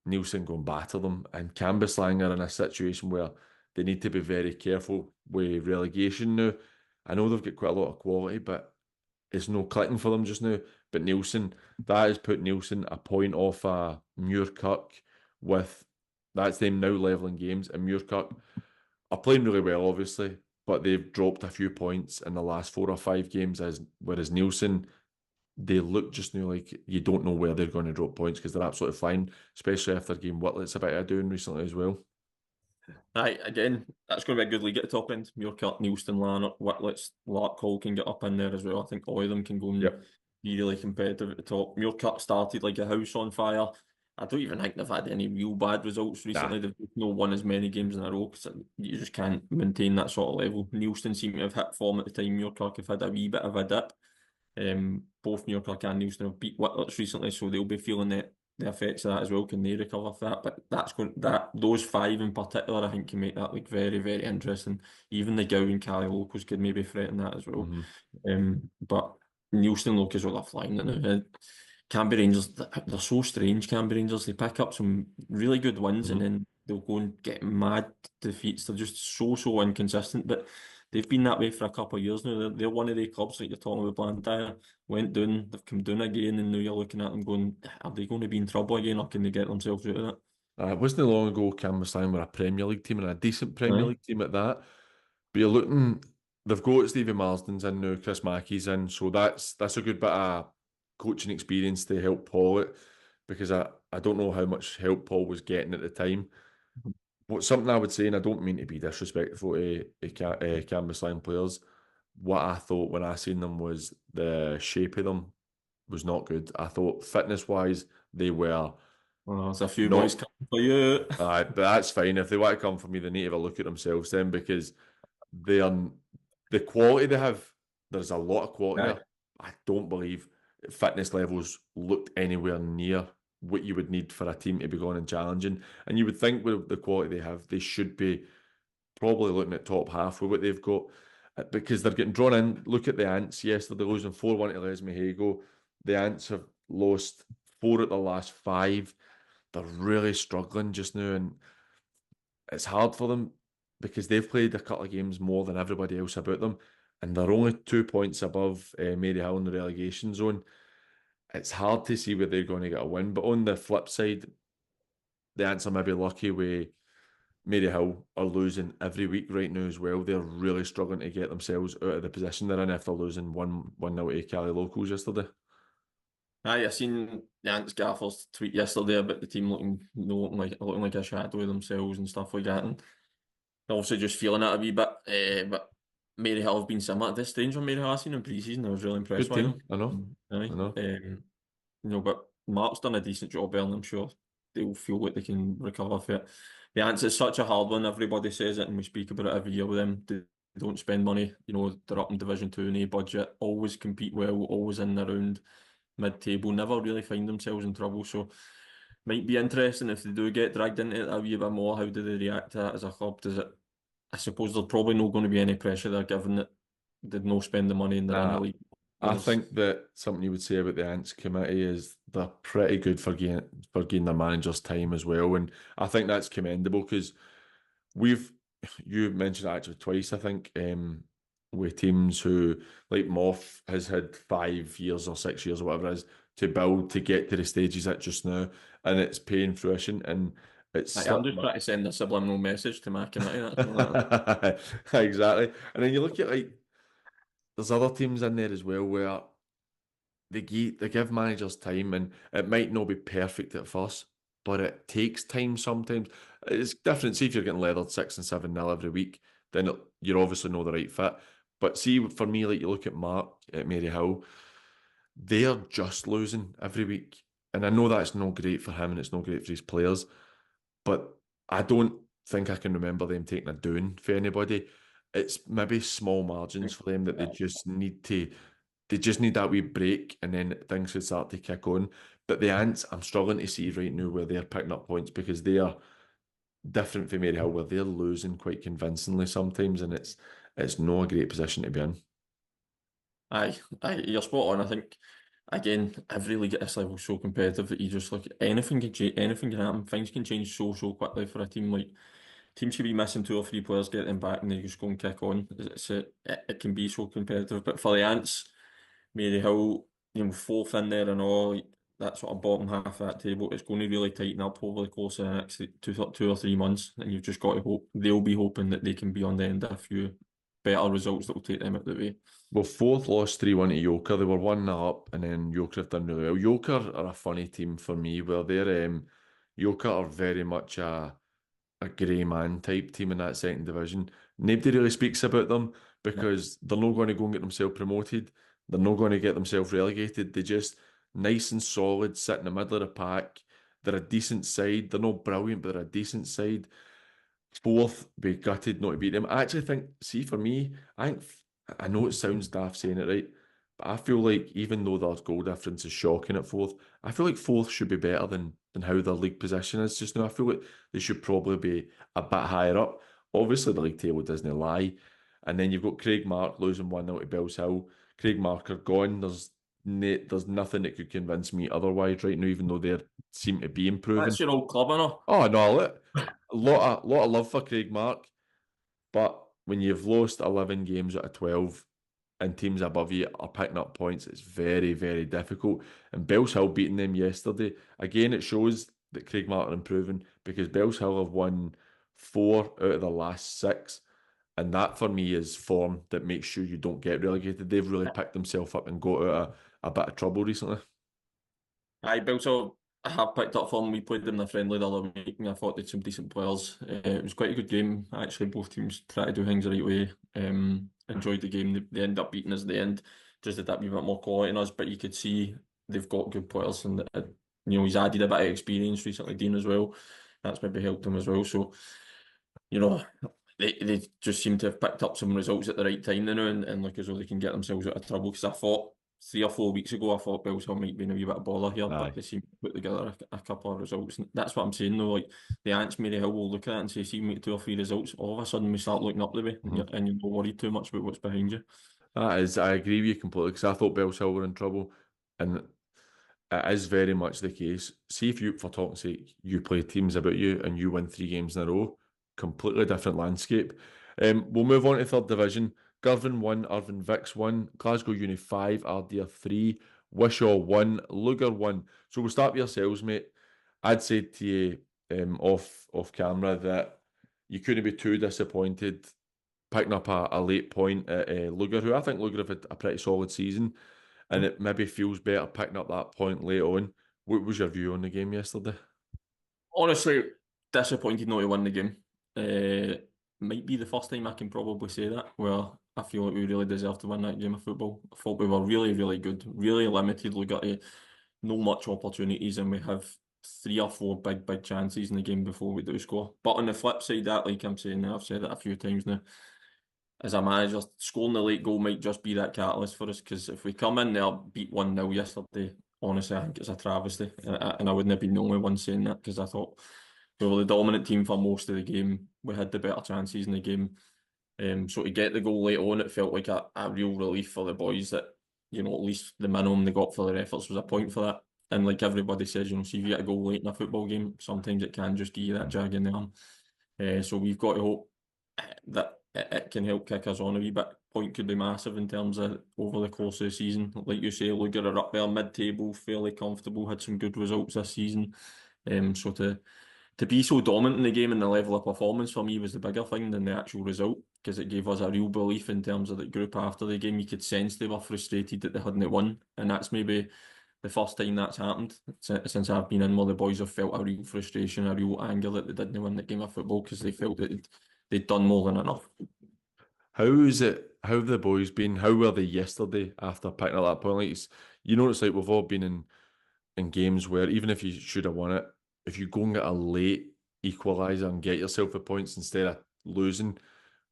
Neilston go and batter them. And Cambuslang are in a situation where they need to be very careful with relegation now. I know they've got quite a lot of quality, but it's no clicking for them just now. But Neilston, that has put Neilston a point off Muirkirk with that's them now levelling games. And Muirkirk are playing really well, obviously, but they've dropped a few points in the last 4 or 5 games, whereas Neilston, they look just now like you don't know where they're going to drop points because they're absolutely fine, especially after game Whitlett's a bit of doing recently as well. Aye, again, that's going to be a good league at the top end. Muirkirk, Neilston, Lanark, Whitlett's, Larkhall can get up in there as well. I think all of them can go and Yep. be really competitive at the top. Muirkirk started like a house on fire. I don't even think they've had any real bad results Nah. recently. They've not won as many games in a row because you just can't maintain that sort of level. Neilston seem to have hit form at the time. Muirkirk have had a wee bit of a dip. Both Muirkirk and Neilston have beat Whitlett's recently, so they'll be feeling the effects of that as well. Can they recover for that? But those five in particular, I think, can make that look very, very interesting. Even the Gow and Cali locals could maybe threaten that as well. But Neilston look as well, they're flying it now. Canberra Rangers, they're so strange. Canberra Rangers, they pick up some really good wins and then they'll go and get mad defeats. They're just so inconsistent, but they've been that way for a couple of years now. They're one of the clubs like you're talking about. Blantyre went down, they've come down again, and now you're looking at them going, are they going to be in trouble again, or can they get themselves out of it? It wasn't long ago Cambuslang were a Premier League team and a decent Premier Aye. League team at that. But you're looking, they've got Stevie Marsden's in now, Chris Mackey's in, so that's a good bit of coaching experience to help Paul it because I don't know how much help Paul was getting at the time. But something I would say, and I don't mean to be disrespectful to Cambuslang players, what I thought when I seen them was the shape of them was not good. I thought fitness wise they were Well, there's a few boys not. coming for you. But that's fine. If they want to come for me, they need to have a look at themselves then because they are the quality they have. There's a lot of quality Aye. there. I don't believe fitness levels looked anywhere near what you would need for a team to be going and challenging. And you would think with the quality they have, they should be probably looking at top half with what they've got because they're getting drawn in. Look at the Ants yesterday, losing 4-1 to Lesmehago. The Ants have lost 4 at the last 5. They're really struggling just now, and it's hard for them because they've played a couple of games more than everybody else about them, and they're only 2 points above Maryhill in the relegation zone. It's hard to see where they're going to get a win, but on the flip side, the Ants are maybe lucky with Maryhill are losing every week right now as well. They're really struggling to get themselves out of the position they're in after losing 1-0 to Cali Locals yesterday. Aye, I seen the Ants Gaffer's tweet yesterday about the team looking like a shadow of themselves and stuff like that, and also just feeling it a wee bit. But Maryhill have been similar. This strange one Maryhill I seen in pre-season. I was really impressed Good by team, them. I know. Aye. I know. But Mark's done a decent job there, and I'm sure they'll feel like they can recover for it. The Ants is such a hard one. Everybody says it, and we speak about it every year with them. They don't spend money. They're up in Division 2 and A budget. Always compete well. Always in and around mid-table. Never really find themselves in trouble. So might be interesting if they do get dragged into it a wee bit more. How do they react to that as a club? I suppose there's probably not going to be any pressure there, given that they'd no spend the money and they're in the Nah, league. I There's think that something you would say about the Ants committee is they're pretty good for getting their managers time as well, and I think that's commendable because we've you mentioned it actually twice, I think, with teams who like Moth has had 5 years or 6 years or whatever it is to build to get to the stages at just now, and it's paying fruition, and it's I'm slipped. just trying to send a subliminal message to my committee. That's all that. Exactly, and then you look at like there's other teams in there as well where they give managers time, and it might not be perfect at first, but it takes time sometimes. It's different. See if you're getting leathered 6 and 7 nil every week, then you're obviously not the right fit. But see, for me, like you look at Mark at Maryhill, they're just losing every week, and I know that's not great for him and it's not great for his players, but I don't think I can remember them taking a doing for anybody. It's maybe small margins for them that they just need that wee break and then things should start to kick on. But the Ants, I'm struggling to see right now where they're picking up points because they are different from Maryhill where they're losing quite convincingly sometimes and it's not a great position to be in. You're spot on. I think again, every league at this level is so competitive that you just look anything can change, anything can happen. Things can change so quickly for a team. Like teams could be missing 2 or 3 players, get them back, and they just go and kick on. It can be so competitive. But for the Ants, Maryhill, fourth in there and all, like, that sort of bottom half of that table, it's going to really tighten up over the course of the next 2 or 3 months. And you've just got to hope they'll be hoping that they can be on the end of a few better results that will take them out of the way. Well, fourth lost 3-1 to Yoker. They were 1-0 up, and then Yoker have done really well. Yoker are a funny team for me, where they're Yoker are very much a grey man type team in that second division. Nobody really speaks about them Yeah. because they're not going to go and get themselves promoted. They're not going to get themselves relegated. They just nice and solid, sit in the middle of the pack. They're a decent side. They're not brilliant, but they're a decent side. Fourth, be gutted not to beat them. I actually think, see, for me, I know it sounds daft saying it right, but I feel like even though their goal difference is shocking at fourth, I feel like fourth should be better than how their league position is just now. I feel like they should probably be a bit higher up. Obviously, the league table doesn't lie. And then you've got Craig Mark losing 1-0 to Bells Hill. Craig Mark are gone. There's nothing that could convince me otherwise right now, even though they seem to be improving. That's your old club, I know. Oh no, a lot of love for Craig Mark, but when you've lost 11 games out of 12 and teams above you are picking up points, it's very, very difficult. And Bells Hill beating them yesterday, again, it shows that Craig Mark are improving because Bells Hill have won 4 out of the last 6. And that for me is form that makes sure you don't get relegated. They've really picked themselves up and got out of a bit of trouble recently. I have picked up for them. We played them in a friendly the other week, and I thought they had some decent players. It was quite a good game, actually. Both teams try to do things the right way. Enjoyed the game. They ended up beating us at the end. Just had that wee bit more quality in us, but you could see they've got good players, and he's added a bit of experience recently, Dean, as well. That's maybe helped him as well. So, you know, they just seem to have picked up some results at the right time now, and look as though they can get themselves out of trouble. Because I thought 3 or 4 weeks ago, I thought Bells Hill might be in a wee bit of bother here, Aye. but they seem to put together a couple of results. And that's what I'm saying though. Like the Ants, Maryhill will look at it and say, "See, make 2 or 3 results." All of a sudden, we start looking up the way, and you're not worried too much about what's behind you. I agree with you completely because I thought Bells Hill were in trouble. And it is very much the case. See if you, for talking's sake, you play teams about you and you win 3 games in a row, completely different landscape. We'll move on to third division. Girvan 1, Irvine Vix 1, Glasgow Uni 5, Ardeer 3, Wishaw 1, Lugar 1. So we'll start with yourselves, mate. I'd said to you off camera that you couldn't be too disappointed picking up a late point at Lugar, who I think Lugar have had a pretty solid season and it maybe feels better picking up that point late on. What was your view on the game yesterday? Honestly, disappointed not to win the game. Might be the first time I can probably say that, where I feel like we really deserved to win that game of football. I thought we were really, really good, really limited. We got no much opportunities, and we have 3 or 4 big chances in the game before we do score. But on the flip side, that like I'm saying, I've said it a few times now. As a manager, scoring the late goal might just be that catalyst for us. Because if we come in there, beat 1-0 yesterday, honestly, I think it's a travesty. And I wouldn't have been the only one saying that because I thought we were the dominant team for most of the game. We had the better chances in the game. So to get the goal late on, it felt like a real relief for the boys that at least the minimum they got for their efforts was a point for that. And like everybody says, see if you get a goal late in a football game, sometimes it can just give you that jag in the arm. So we've got to hope that it can help kick us on a wee bit. Point could be massive in terms of over the course of the season. Like you say, Luger are up there mid-table, fairly comfortable, had some good results this season. So to be so dominant in the game and the level of performance for me was the bigger thing than the actual result, because it gave us a real belief in terms of the group after the game. You could sense they were frustrated that they hadn't won, and that's maybe the first time that's happened since I've been in, where the boys have felt a real frustration, a real anger that they didn't win the game of football because they felt that they'd done more than enough. How is it? How have the boys been? How were they yesterday after picking up that point? Like, it's like we've all been in games where even if you should have won it, if you go and get a late equaliser and get yourself the points instead of losing,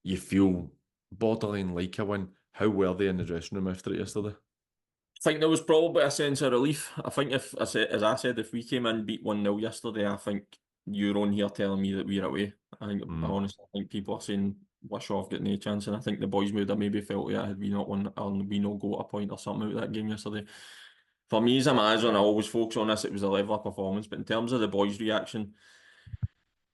you feel borderline like a win. How were they in the dressing room after it yesterday? I think there was probably a sense of relief. I think as I said, if we came in beat 1-0 yesterday, I think you're on here telling me that we're away. I think honestly, I think people are saying Wishaw have got no chance, and I think the boys would have maybe felt had we not won and we no got a point or something out of that game yesterday. For me as a manager, and I always focus on this, it was the level of performance. But in terms of the boys' reaction,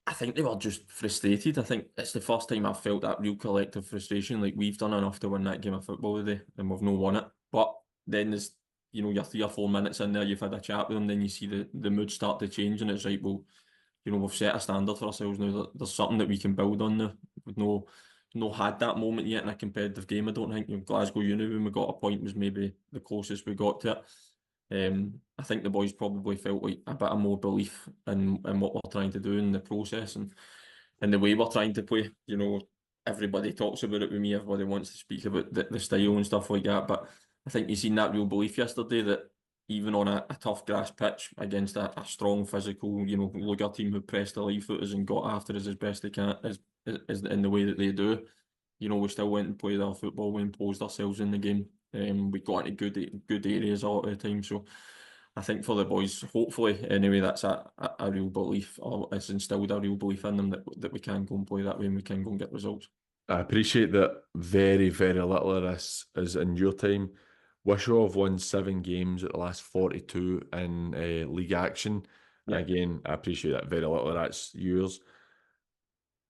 I think they were just frustrated. I think it's the first time I've felt that real collective frustration. Like, we've done enough to win that game of football today, and we've not won it. But then there's, you're 3 or 4 minutes in there, you've had a chat with them, then you see the mood start to change, and it's like, well, we've set a standard for ourselves now. There's something that we can build on now. We've no had that moment yet in a competitive game. I don't think, Glasgow Uni, when we got a point, was maybe the closest we got to it. I think the boys probably felt like a bit of more belief in what we're trying to do in the process and the way we're trying to play. Everybody talks about it with me, everybody wants to speak about the style and stuff like that, but I think you've seen that real belief yesterday that even on a tough grass pitch against a strong physical, Luger team who pressed the life out of us and got after us as best they can, as in the way that they do, we still went and played our football, we imposed ourselves in the game. We got into good areas all the time. So I think for the boys, hopefully, anyway, that's a real belief, or it's instilled a real belief in them that we can go and play that way and we can go and get results. I appreciate that very, very little of this is in your time. Wishaw have won 7 games at the last 42 in league action. Yeah. Again, I appreciate that very little of that's yours.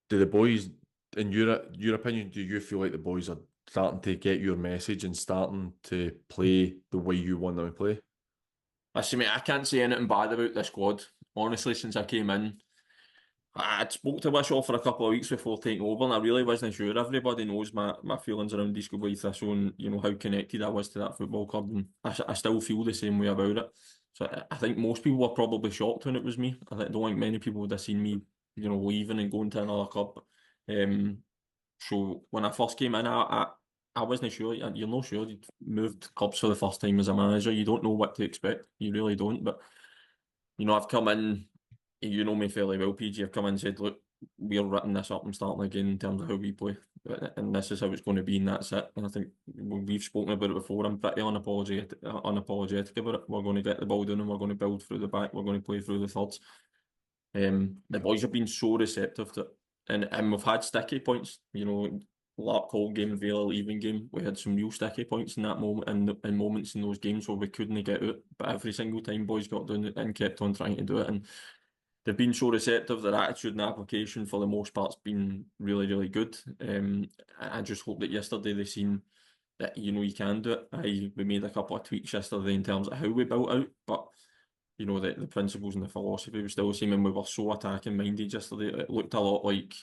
Do the boys, in your opinion, do you feel like the boys are starting to get your message and starting to play the way you want them to play? Listen, mate, I can't say anything bad about the squad. Honestly, since I came in, I'd spoke to Wishaw for a couple of weeks before taking over, and I really wasn't sure. Everybody knows my feelings around East Kilbride Thistle and how connected I was to that football club, and I still feel the same way about it. So I think most people were probably shocked when it was me. I don't think many people would have seen me, leaving and going to another club. So when I first came in, I wasn't sure. You're not sure. You'd moved clubs for the first time as a manager. You don't know what to expect. You really don't. But I've come in. You know me fairly well, PG. I've come in and said, look, we're writing this up and starting again in terms of how we play, and this is how it's going to be, and that's it. And I think we've spoken about it before. I'm pretty unapologetic about it. We're going to get the ball down and we're going to build through the back. We're going to play through the thirds. The boys have been so receptive to it, and we've had sticky points. Lark Hall game, Vale leaving game, we had some real sticky points in that moment, and moments in those games where we couldn't get out. But every single time, boys got down and kept on trying to do it, and they've been so receptive. Their attitude and application, for the most part, has been really, really good. I just hope that yesterday they seen that you can do it. We made a couple of tweaks yesterday in terms of how we built out, but the principles and the philosophy was still the same, and we were so attacking minded yesterday. It looked a lot like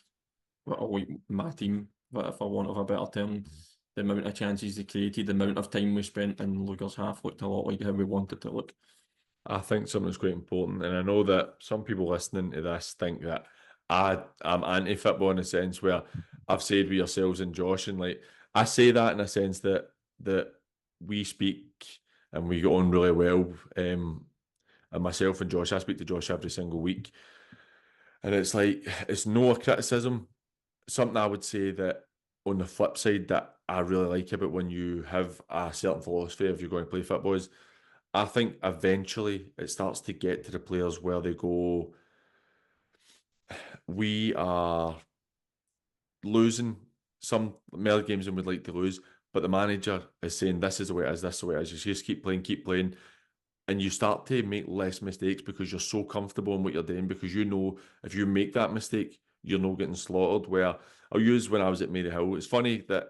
my team, for want of a better term. The amount of chances they created, the amount of time we spent in Luger's half looked a lot like how we wanted to look. I think something that's quite important, and I know that some people listening to this think that I'm anti-football in a sense where I've said with yourselves and Josh, and like I say that in a sense that we speak and we get on really well. And myself and Josh, I speak to Josh every single week, and it's like it's no criticism. Something I would say that on the flip side that I really like about when you have a certain philosophy if you're going to play football is I think eventually it starts to get to the players where they go, we are losing some more games than we'd like to lose, but the manager is saying this is the way it is, this is the way it is. You just keep playing, and you start to make less mistakes because you're so comfortable in what you're doing, because you know if you make that mistake, you're not getting slaughtered. Where I'll use when I was at Maryhill, it's funny that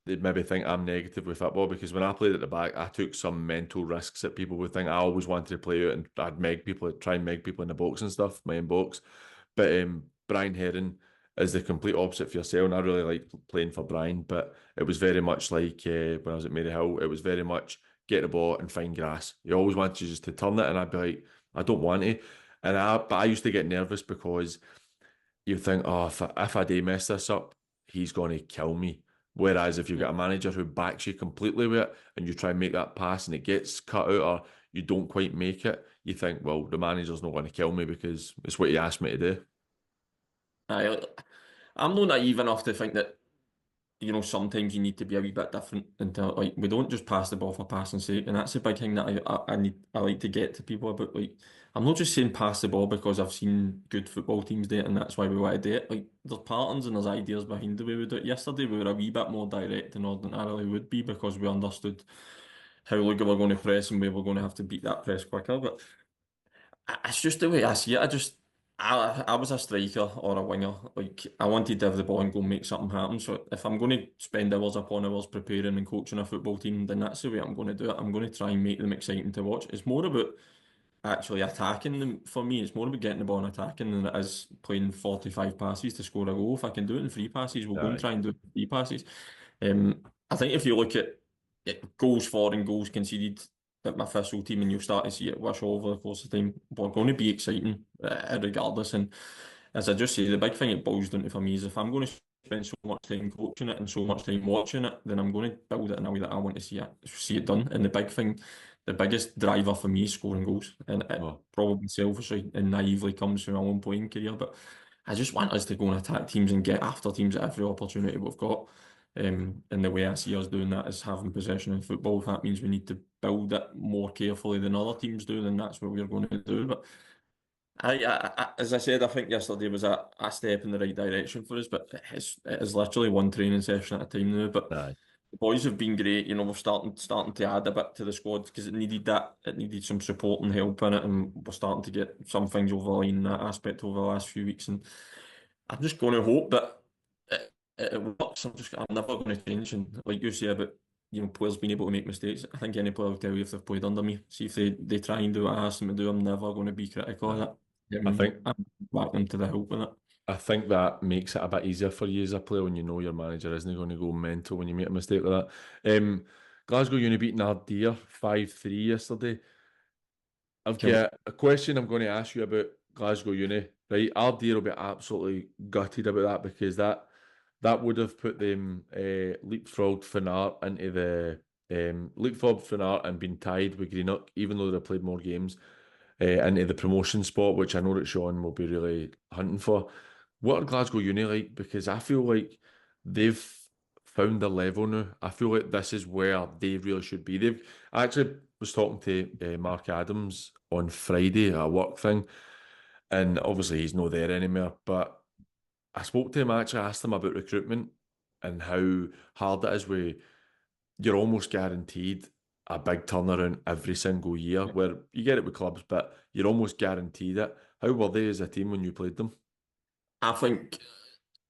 they'd maybe think I'm negative with football, because when I played at the back, I took some mental risks that people would think. I always wanted to play out and I'd meg people, try and meg people in the box and stuff, my own box. But Brian Herring is the complete opposite for yourself, and I really liked playing for Brian. But it was very much like when I was at Maryhill, it was very much get the ball and find grass. You always wanted you just to turn it, and I'd be like, I don't want to. But I used to get nervous because you think, oh, if I do mess this up, he's going to kill me. Whereas if you've got a manager who backs you completely with it, and you try and make that pass and it gets cut out, or you don't quite make it, you think, well, the manager's not going to kill me because it's what he asked me to do. I, I'm not naive enough to think that, sometimes you need to be a wee bit different until like we don't just pass the ball for passing sake, and that's the big thing that I like to get to people about. Like, I'm not just saying pass the ball because I've seen good football teams do it, and that's why we want to do it. Like, there's patterns and there's ideas behind the way we do it. Yesterday we were a wee bit more direct than ordinarily would be because we understood how Luga were going to press and we were going to have to beat that press quicker. But it's just the way I see it. I was a striker or a winger. Like, I wanted to have the ball and go make something happen. So if I'm going to spend hours upon hours preparing and coaching a football team, then that's the way I'm going to do it. I'm going to try and make them exciting to watch. It's more about actually attacking them for me. It's more about getting the ball and attacking than it is playing 45 passes to score a goal. If I can do it in three passes, we'll go and Aye. try and do it in three passes. I think if you look at goals for and goals conceded at my official team, and you'll start to see it wish over the course of time, we're going to be exciting regardless. And as I just say, the big thing it boils down to for me is if I'm going to spend so much time coaching it and so much time watching it, then I'm going to build it in a way that I want to see it done. And the biggest driver for me is scoring goals, and it Oh, probably selfishly and naively comes from my own playing career, but I just want us to go and attack teams and get after teams at every opportunity we've got. And the way I see us doing that is having possession in football. If that means we need to build it more carefully than other teams do, then that's what we're going to do. But as I said, I think yesterday was a step in the right direction for us, but it is literally one training session at a time now. But aye. the boys have been great. We're starting to add a bit to the squad because it needed that. It needed some support and help in it, and we're starting to get some things over the line in that aspect over the last few weeks. And I'm just going to hope that it works. I'm never going to change. And like you say about players being able to make mistakes, I think any player will tell you if they've played under me. See if they try and do what I ask them to do. I'm never going to be critical of Aye. that. I think I'm back them to the help in it. I think that makes it a bit easier for you as a player when you know your manager isn't going to go mental when you make a mistake like that. Glasgow Uni beating Ardeer 5-3 yesterday. I've Kills. got a question I'm going to ask you about Glasgow Uni. Right, Ardeer will be absolutely gutted about that, because that would have put them leapfrogged Fanart into the leapfrogged Fanart and been tied with Greenock, even though they played more games, into the promotion spot, which I know that Sean will be really hunting for. What are Glasgow Uni like? Because I feel like they've found their level now. I feel like this is where they really should be. I actually was talking to Mark Adams on Friday at a work thing, and obviously he's not there anymore. But I spoke to him. I actually asked him about recruitment and how hard it is. You're almost guaranteed a big turnaround every single year, where you get it with clubs, but you're almost guaranteed it. How were they as a team when you played them? I think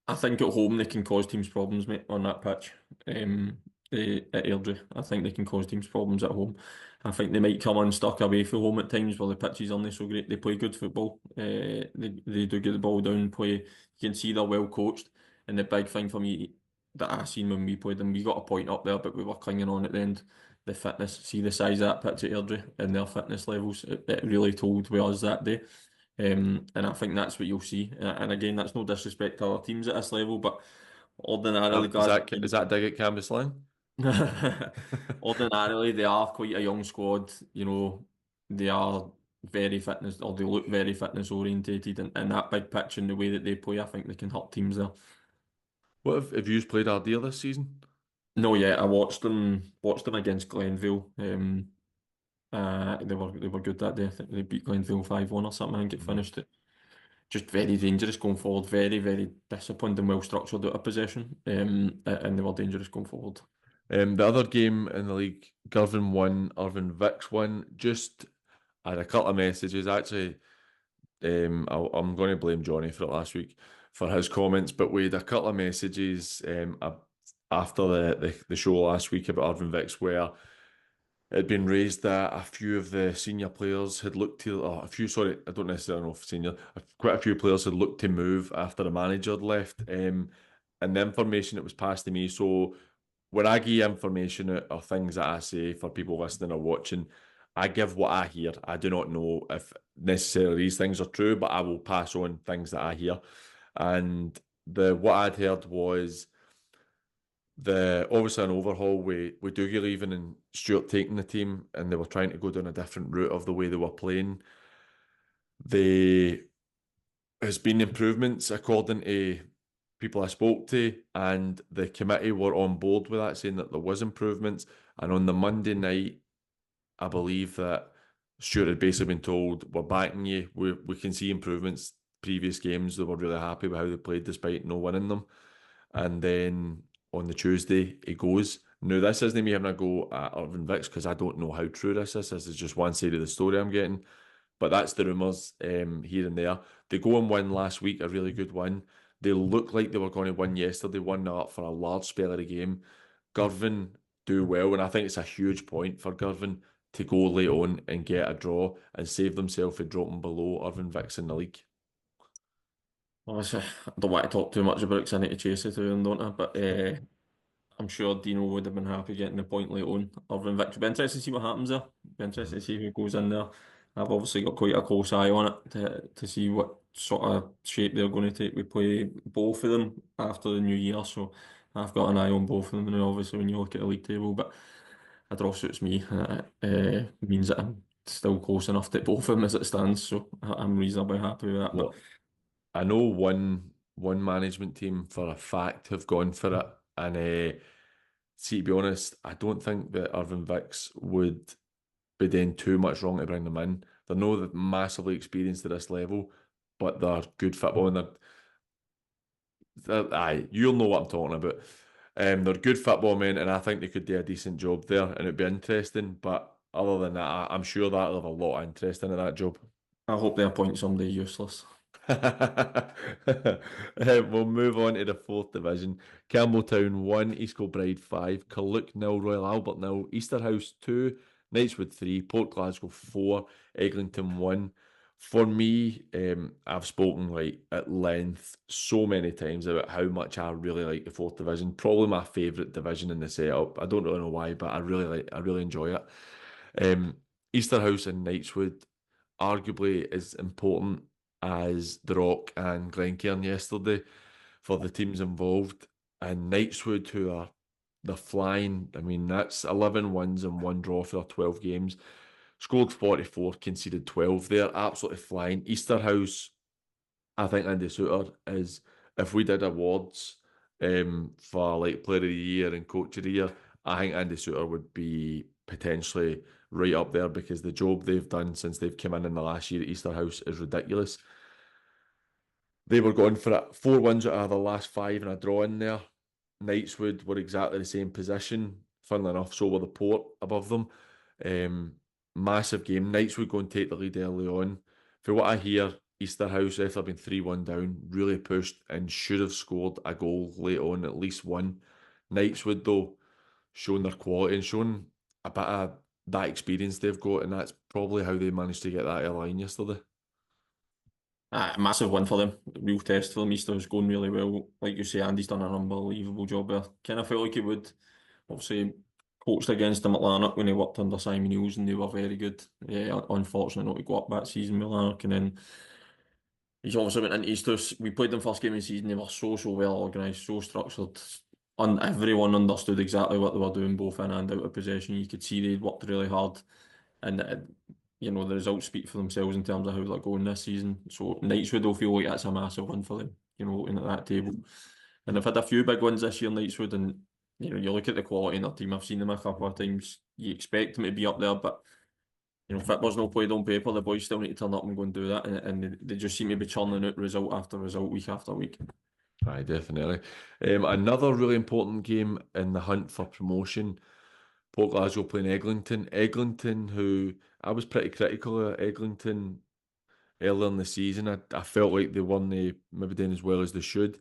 I think at home they can cause teams problems, mate, on that pitch. At Airdrie, I think they can cause teams problems at home. I think they might come unstuck away from home at times where the pitches aren't so great. They play good football. They do get the ball down, play. You can see they're well coached. And the big thing for me that I seen when we played them, we got a point up there, but we were clinging on at the end. The fitness, see the size of that pitch at Airdrie and their fitness levels. It really told with us that day. And I think that's what you'll see. And again, that's no disrespect to other teams at this level, but ordinarily, Is Glasgow, that dig at Cambuslang? ordinarily they are quite a young squad. They are very fitness, or they look very fitness orientated, and that big pitch and the way that they play, I think they can hurt teams there. What have you played Ardeer this season? No, yeah, I watched them against Glenville. They were good that day. I think they beat Glenville 5-1 or something. I think it Mhm. finished it. Just very dangerous going forward. Very, very disciplined and well structured out of possession. And they were dangerous going forward. The other game in the league, Girvan won, Irvine Vics won. I had a couple of messages. Actually, I'm going to blame Johnny for it last week for his comments, but we had a couple of messages after the show last week about Irvine Vics where it had been raised that a few of the senior players had looked to, a few, sorry, I don't necessarily know if senior, quite a few players had looked to move after the manager had left. And the information that was passed to me, so when I give information out or things that I say for people listening or watching, I give what I hear. I do not know if necessarily these things are true, but I will pass on things that I hear. And the what I'd heard was the obviously an overhaul with Dougie leaving and Stuart taking the team, and they were trying to go down a different route of the way they were playing. There has been improvements according to people I spoke to, and the committee were on board with that, saying that there was improvements. And on the Monday night, I believe that Stuart had basically been told, "We're backing you. We can see improvements. Previous games, they were really happy with how they played despite no winning them." And then on the Tuesday, he goes. Now, this isn't me having a go at Irvine Vics because I don't know how true this is. This is just one side of the story I'm getting. But that's the rumours here and there. They go and win last week, a really good win. They look like they were going to win yesterday, 1-0 up for a large spell of the game. Girvan do well, and I think it's a huge point for Girvan to go late on and get a draw and save themselves from dropping below Irvine Vics in the league. Honestly, I don't want to talk too much about it because I need to chase it to them, don't I? But I'm sure Dino would have been happy getting the point late on. Irvine Vic. Be interested to see what happens there. Be interested to see who goes in there. I've obviously got quite a close eye on it to see what sort of shape they're going to take. We play both of them after the new year, so I've got an eye on both of them now, obviously, when you look at the league table. But a draw suits me. Means that I'm still close enough to both of them as it stands, so I'm reasonably happy with that. But Look, I know one management team for a fact have gone for it, and see, to be honest, I don't think that Irvine Vics would be doing too much wrong to bring them in. They're not massively experienced at this level, but they're good football and aye, you'll know what I'm talking about. They're good football men, and I think they could do a decent job there, and it'd be interesting. But other than that, I'm sure that'll have a lot of interest in that job. I hope they appoint somebody useless. We'll move on to the fourth division. Campbelltown 1, East Kilbride 5, Pollok 0, Royal Albert 0, Easterhouse 2, Knightswood 3, Port Glasgow 4, Eglinton 1. For me, I've spoken like at length so many times about how much I really like the fourth division. Probably my favourite division in the setup. I don't really know why, but I really enjoy it. Easterhouse and Knightswood arguably as important as the Roch and Glencairn yesterday for the teams involved. And Knightswood, who are they're flying. I mean, that's 11 wins and one draw for their 12 games. Scored 44, conceded 12. They're absolutely flying. Easterhouse, I think Andy Suter is, if we did awards for like Player of the Year and Coach of the Year, I think Andy Suter would be potentially right up there because the job they've done since they've come in the last year at Easterhouse is ridiculous. They were going for it. 4 wins out of the last 5 and a draw in there. Knightswood were exactly the same position. Funnily enough, so were the Port above them. Massive game. Knightswood going to take the lead early on. For what I hear, Easterhouse, after being 3-1 down, really pushed and should have scored a goal late on, at least one. Knightswood, though, showing their quality and showing a bit of that experience they've got, and that's probably how they managed to get that early line yesterday. Massive win for them. Real test for them. Easter's going really well. Like you say, Andy's done an unbelievable job there. Kind of felt like he would. Obviously, coached against them at Lanark when he worked under Simon Hughes, and they were very good. Yeah, unfortunately not to go up that season with Lanark, and then he's obviously went into Easter. We played them first game of the season. They were so well organised, so structured. Everyone understood exactly what they were doing, both in and out of possession. You could see they'd worked really hard, and the results speak for themselves in terms of how they're going this season. So Knightswood will feel like that's a massive win for them. Looking at that table, and they've had a few big wins this year, Knightswood, and you look at the quality in their team. I've seen them a couple of times. You expect them to be up there, but football's not played on paper. The boys still need to turn up and go and do that, and they just seem to be churning out result after result, week after week. Aye, definitely. Another really important game in the hunt for promotion. Port Glasgow playing Eglinton. Eglinton, who I was pretty critical of Eglinton earlier in the season. I felt like they weren't maybe doing as well as they should.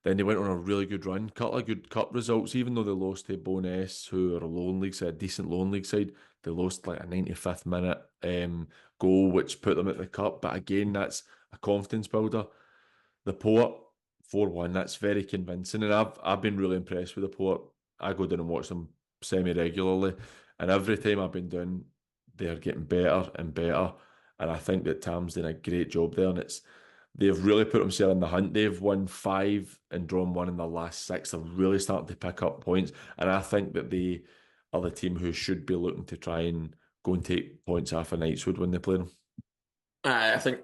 Then they went on a really good run, couple of good cup results, even though they lost to Boness, who are a Lowland League side, a decent Lowland League side. They lost like a 95th minute goal, which put them at the cup. But again, that's a confidence builder. The Port 4-1, that's very convincing. And I've been really impressed with the Port. I go down and watch them semi regularly. And every time I've been down, they're getting better and better. And I think that Tam's doing a great job there. And they've really put themselves in the hunt. They've won five and drawn one in the last six. They're really starting to pick up points. And I think that they are the team who should be looking to try and go and take points off of Knightswood when they play them. I think,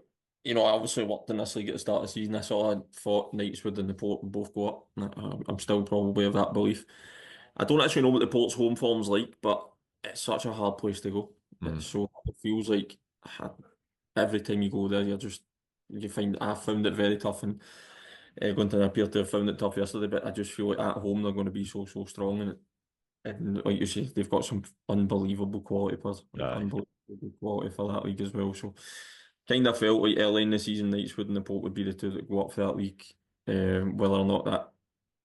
I obviously worked in this league at the start of the season. I thought Knightswood and the Port would both go up. I'm still probably of that belief. I don't actually know what the Port's home form's like, but it's such a hard place to go. Mm. It feels like every time you go there, I found it very tough, and Eglinton appeared to have found it tough yesterday, but I just feel like at home they're going to be so, so strong, and like you say, they've got some unbelievable quality players, like Aye. unbelievable quality for that league as well. So kind of felt like early in the season, Knightswood and the Port would be the two that go up for that league. Whether or not that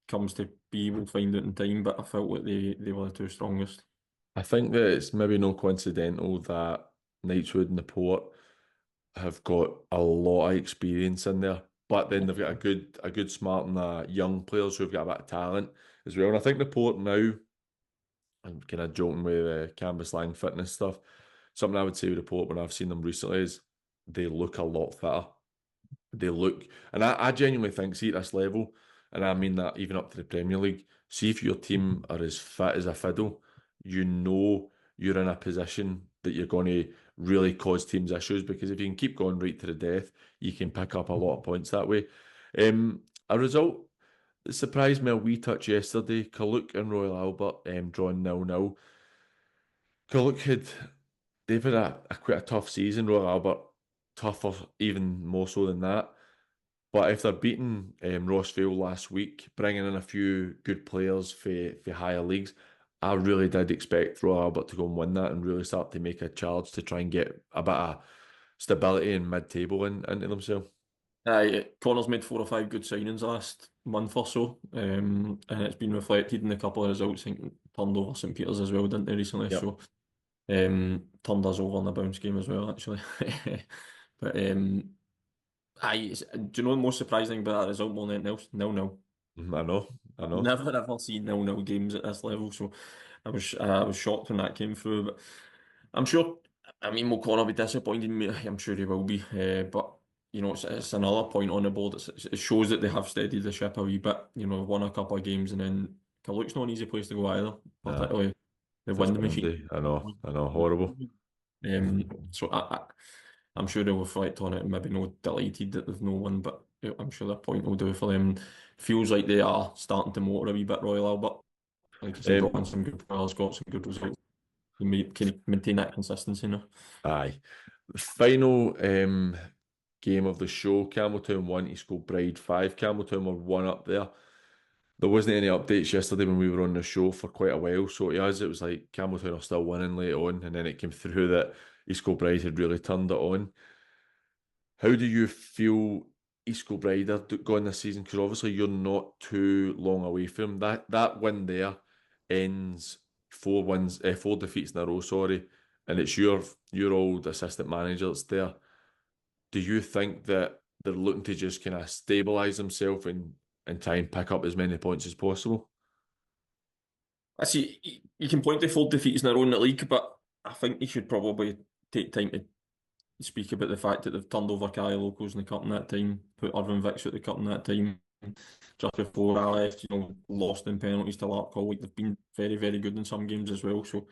comes to be, we'll find out in time, but I felt like they were the two strongest. I think that it's maybe no coincidental that Knightswood and the Port have got a lot of experience in there, but then they've got a good smart and young players who've got a bit of talent as well. And I think the Port now, I'm kind of joking with the Cambuslang fitness stuff. Something I would say with the Port when I've seen them recently is they look a lot fitter. They look, and I genuinely think, see at this level, and I mean that even up to the Premier League, see if your team are as fit as a fiddle, you know you're in a position that you're going to really cause teams issues because if you can keep going right to the death, you can pick up a lot of points that way. A result that surprised me a wee touch yesterday, Pollok and Royal Albert drawn 0-0. Pollok they've had a quite a tough season, Royal Albert tougher even more so than that. But if they're beating Rossvale last week, bringing in a few good players for higher leagues, I really did expect Royal Albert to go and win that and really start to make a charge to try and get a bit of stability and mid-table into themselves. Connor's made 4 or 5 good signings last month or so, and it's been reflected in a couple of results. I think turned over St Peters as well, didn't they, recently? Yep. So turned us over in a bounce game as well, actually. But do you know the most surprising thing about that result more than anything else? 0-0. I know, I I've know. never ever seen 0-0 games at this level, so I was shocked when that came through. But I'm sure, I mean, will Connor be disappointed in me? I'm sure he will be. But it's another point on the board. It shows that they have steadied the ship a wee bit. Won a couple of games, and then Killook's not an easy place to go either, Nah, particularly the first wind machine. Monday. I know, horrible. So I'm sure they'll reflect on it and maybe not delighted that they've no won, but I'm sure their point will do for them. Feels like they are starting to motor a wee bit, Royal Albert. Like I say, brought in Um, some good players, got some good results. Can you maintain that consistency now? aye. The final game of the show, Campbelltown 1, East Kilbride 5. Campbelltown were 1 up there. There wasn't any updates yesterday when we were on the show for quite a while, so to us it was like Campbelltown are still winning late on, and then it came through that East Kilbride had really turned it on. How do you feel East Kilbride are going this season? Because obviously you're not too long away from that win there ends 4 wins, 4 defeats in a row, sorry, and it's your old assistant manager that's there. Do you think that they're looking to just kind of stabilise themselves and try and pick up as many points as possible? I see you can point to 4 defeats in a row in the league, but I think you should probably take time to speak about the fact that they've turned over Cali locals in the cup in that time, put Irvin Vicks at the cup in that time. Just before I left, lost in penalties to Larkhall. Like they've been very, very good in some games as well. So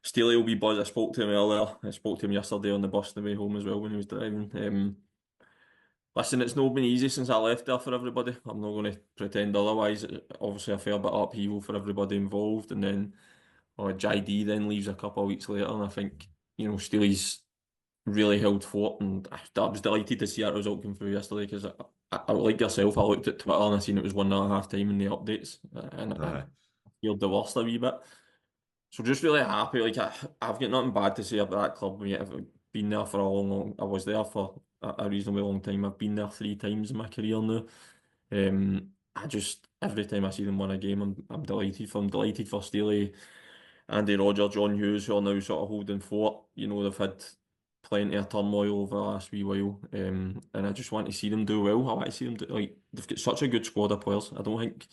Steely will be buzzed. I spoke to him earlier. I spoke to him yesterday on the bus on the way home as well when he was driving. Listen, it's not been easy since I left there for everybody. I'm not going to pretend otherwise. Obviously, a fair bit of upheaval for everybody involved, and then JD then leaves a couple of weeks later, and I think Steely's really held fort, and I was delighted to see that result come through yesterday because like yourself, I looked at Twitter and I seen it was 1.5 time in the updates, and I Aye, feared the worst a wee bit. So just really happy. Like I've got nothing bad to say about that club. Mate. I've been there for a long. I was there for a reasonably long time. I've been there 3 times in my career now. I just every time I see them win a game, I'm delighted for them. Delighted for Steely, Andy Roger, John Hughes, who are now sort of holding fort. You know, they've had plenty of turmoil over the last wee while, and I just want to see them do well. I want to see them do, like they've got such a good squad of players. I don't think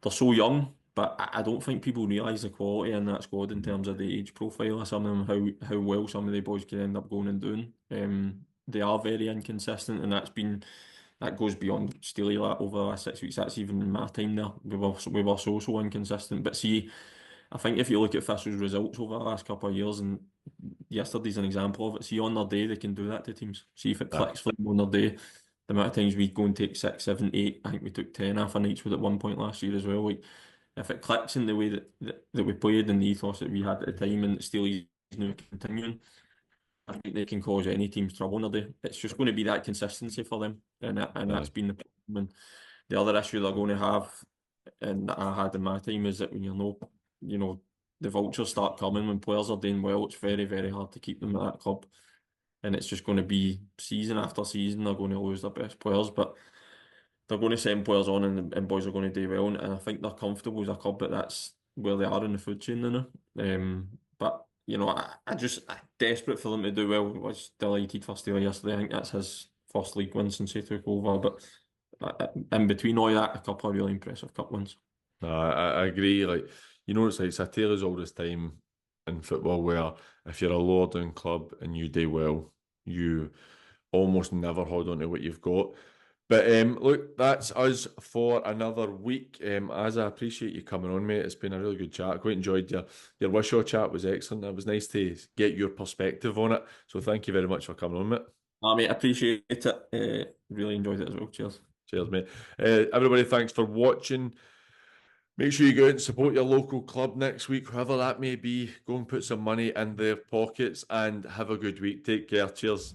they're so young, but I don't think people realise the quality in that squad in terms of the age profile of some of them, how well some of the boys can end up going and doing. They are very inconsistent, and that goes beyond Steely over the last 6 weeks. That's even in my time there. We were so inconsistent. But see, I think if you look at Thistle's results over the last couple of years, and yesterday's an example of it. See, on their day, they can do that to teams. See if it aye, clicks for them on their day. The amount of times we go and take 6, 7, 8. I think we took 10 off a Knightswood at one point last year as well. Like, if it clicks in the way that we played and the ethos that we had at the time and still is now continuing, I think they can cause any team's trouble on their day. It's just going to be that consistency for them, and that's aye, been the problem. And the other issue they're going to have, and that I had in my time, is that when you know, the vultures start coming when players are doing well, it's very, very hard to keep them at that club. And it's just going to be season after season, they're going to lose their best players, but they're going to send players on and boys are going to do well. And I think they're comfortable as a club, but that's where they are in the food chain now. But, you know, I'm desperate for them to do well. I was delighted for Steele yesterday. I think that's his first league win since he took over. But in between all that, a couple of really impressive cup wins. I agree. Like, you know, it's a tale all this time in football where if you're a lower down club and you do well, you almost never hold on to what you've got. But look, that's us for another week. As I appreciate you coming on, mate. It's been a really good chat. I quite enjoyed your Wishaw chat. Was excellent. It was nice to get your perspective on it. So thank you very much for coming on, mate. Mate, appreciate it. Really enjoyed it as well. Cheers. Cheers, mate. Everybody, thanks for watching. Make sure you go out and support your local club next week, whoever that may be. Go and put some money in their pockets and have a good week. Take care. Cheers.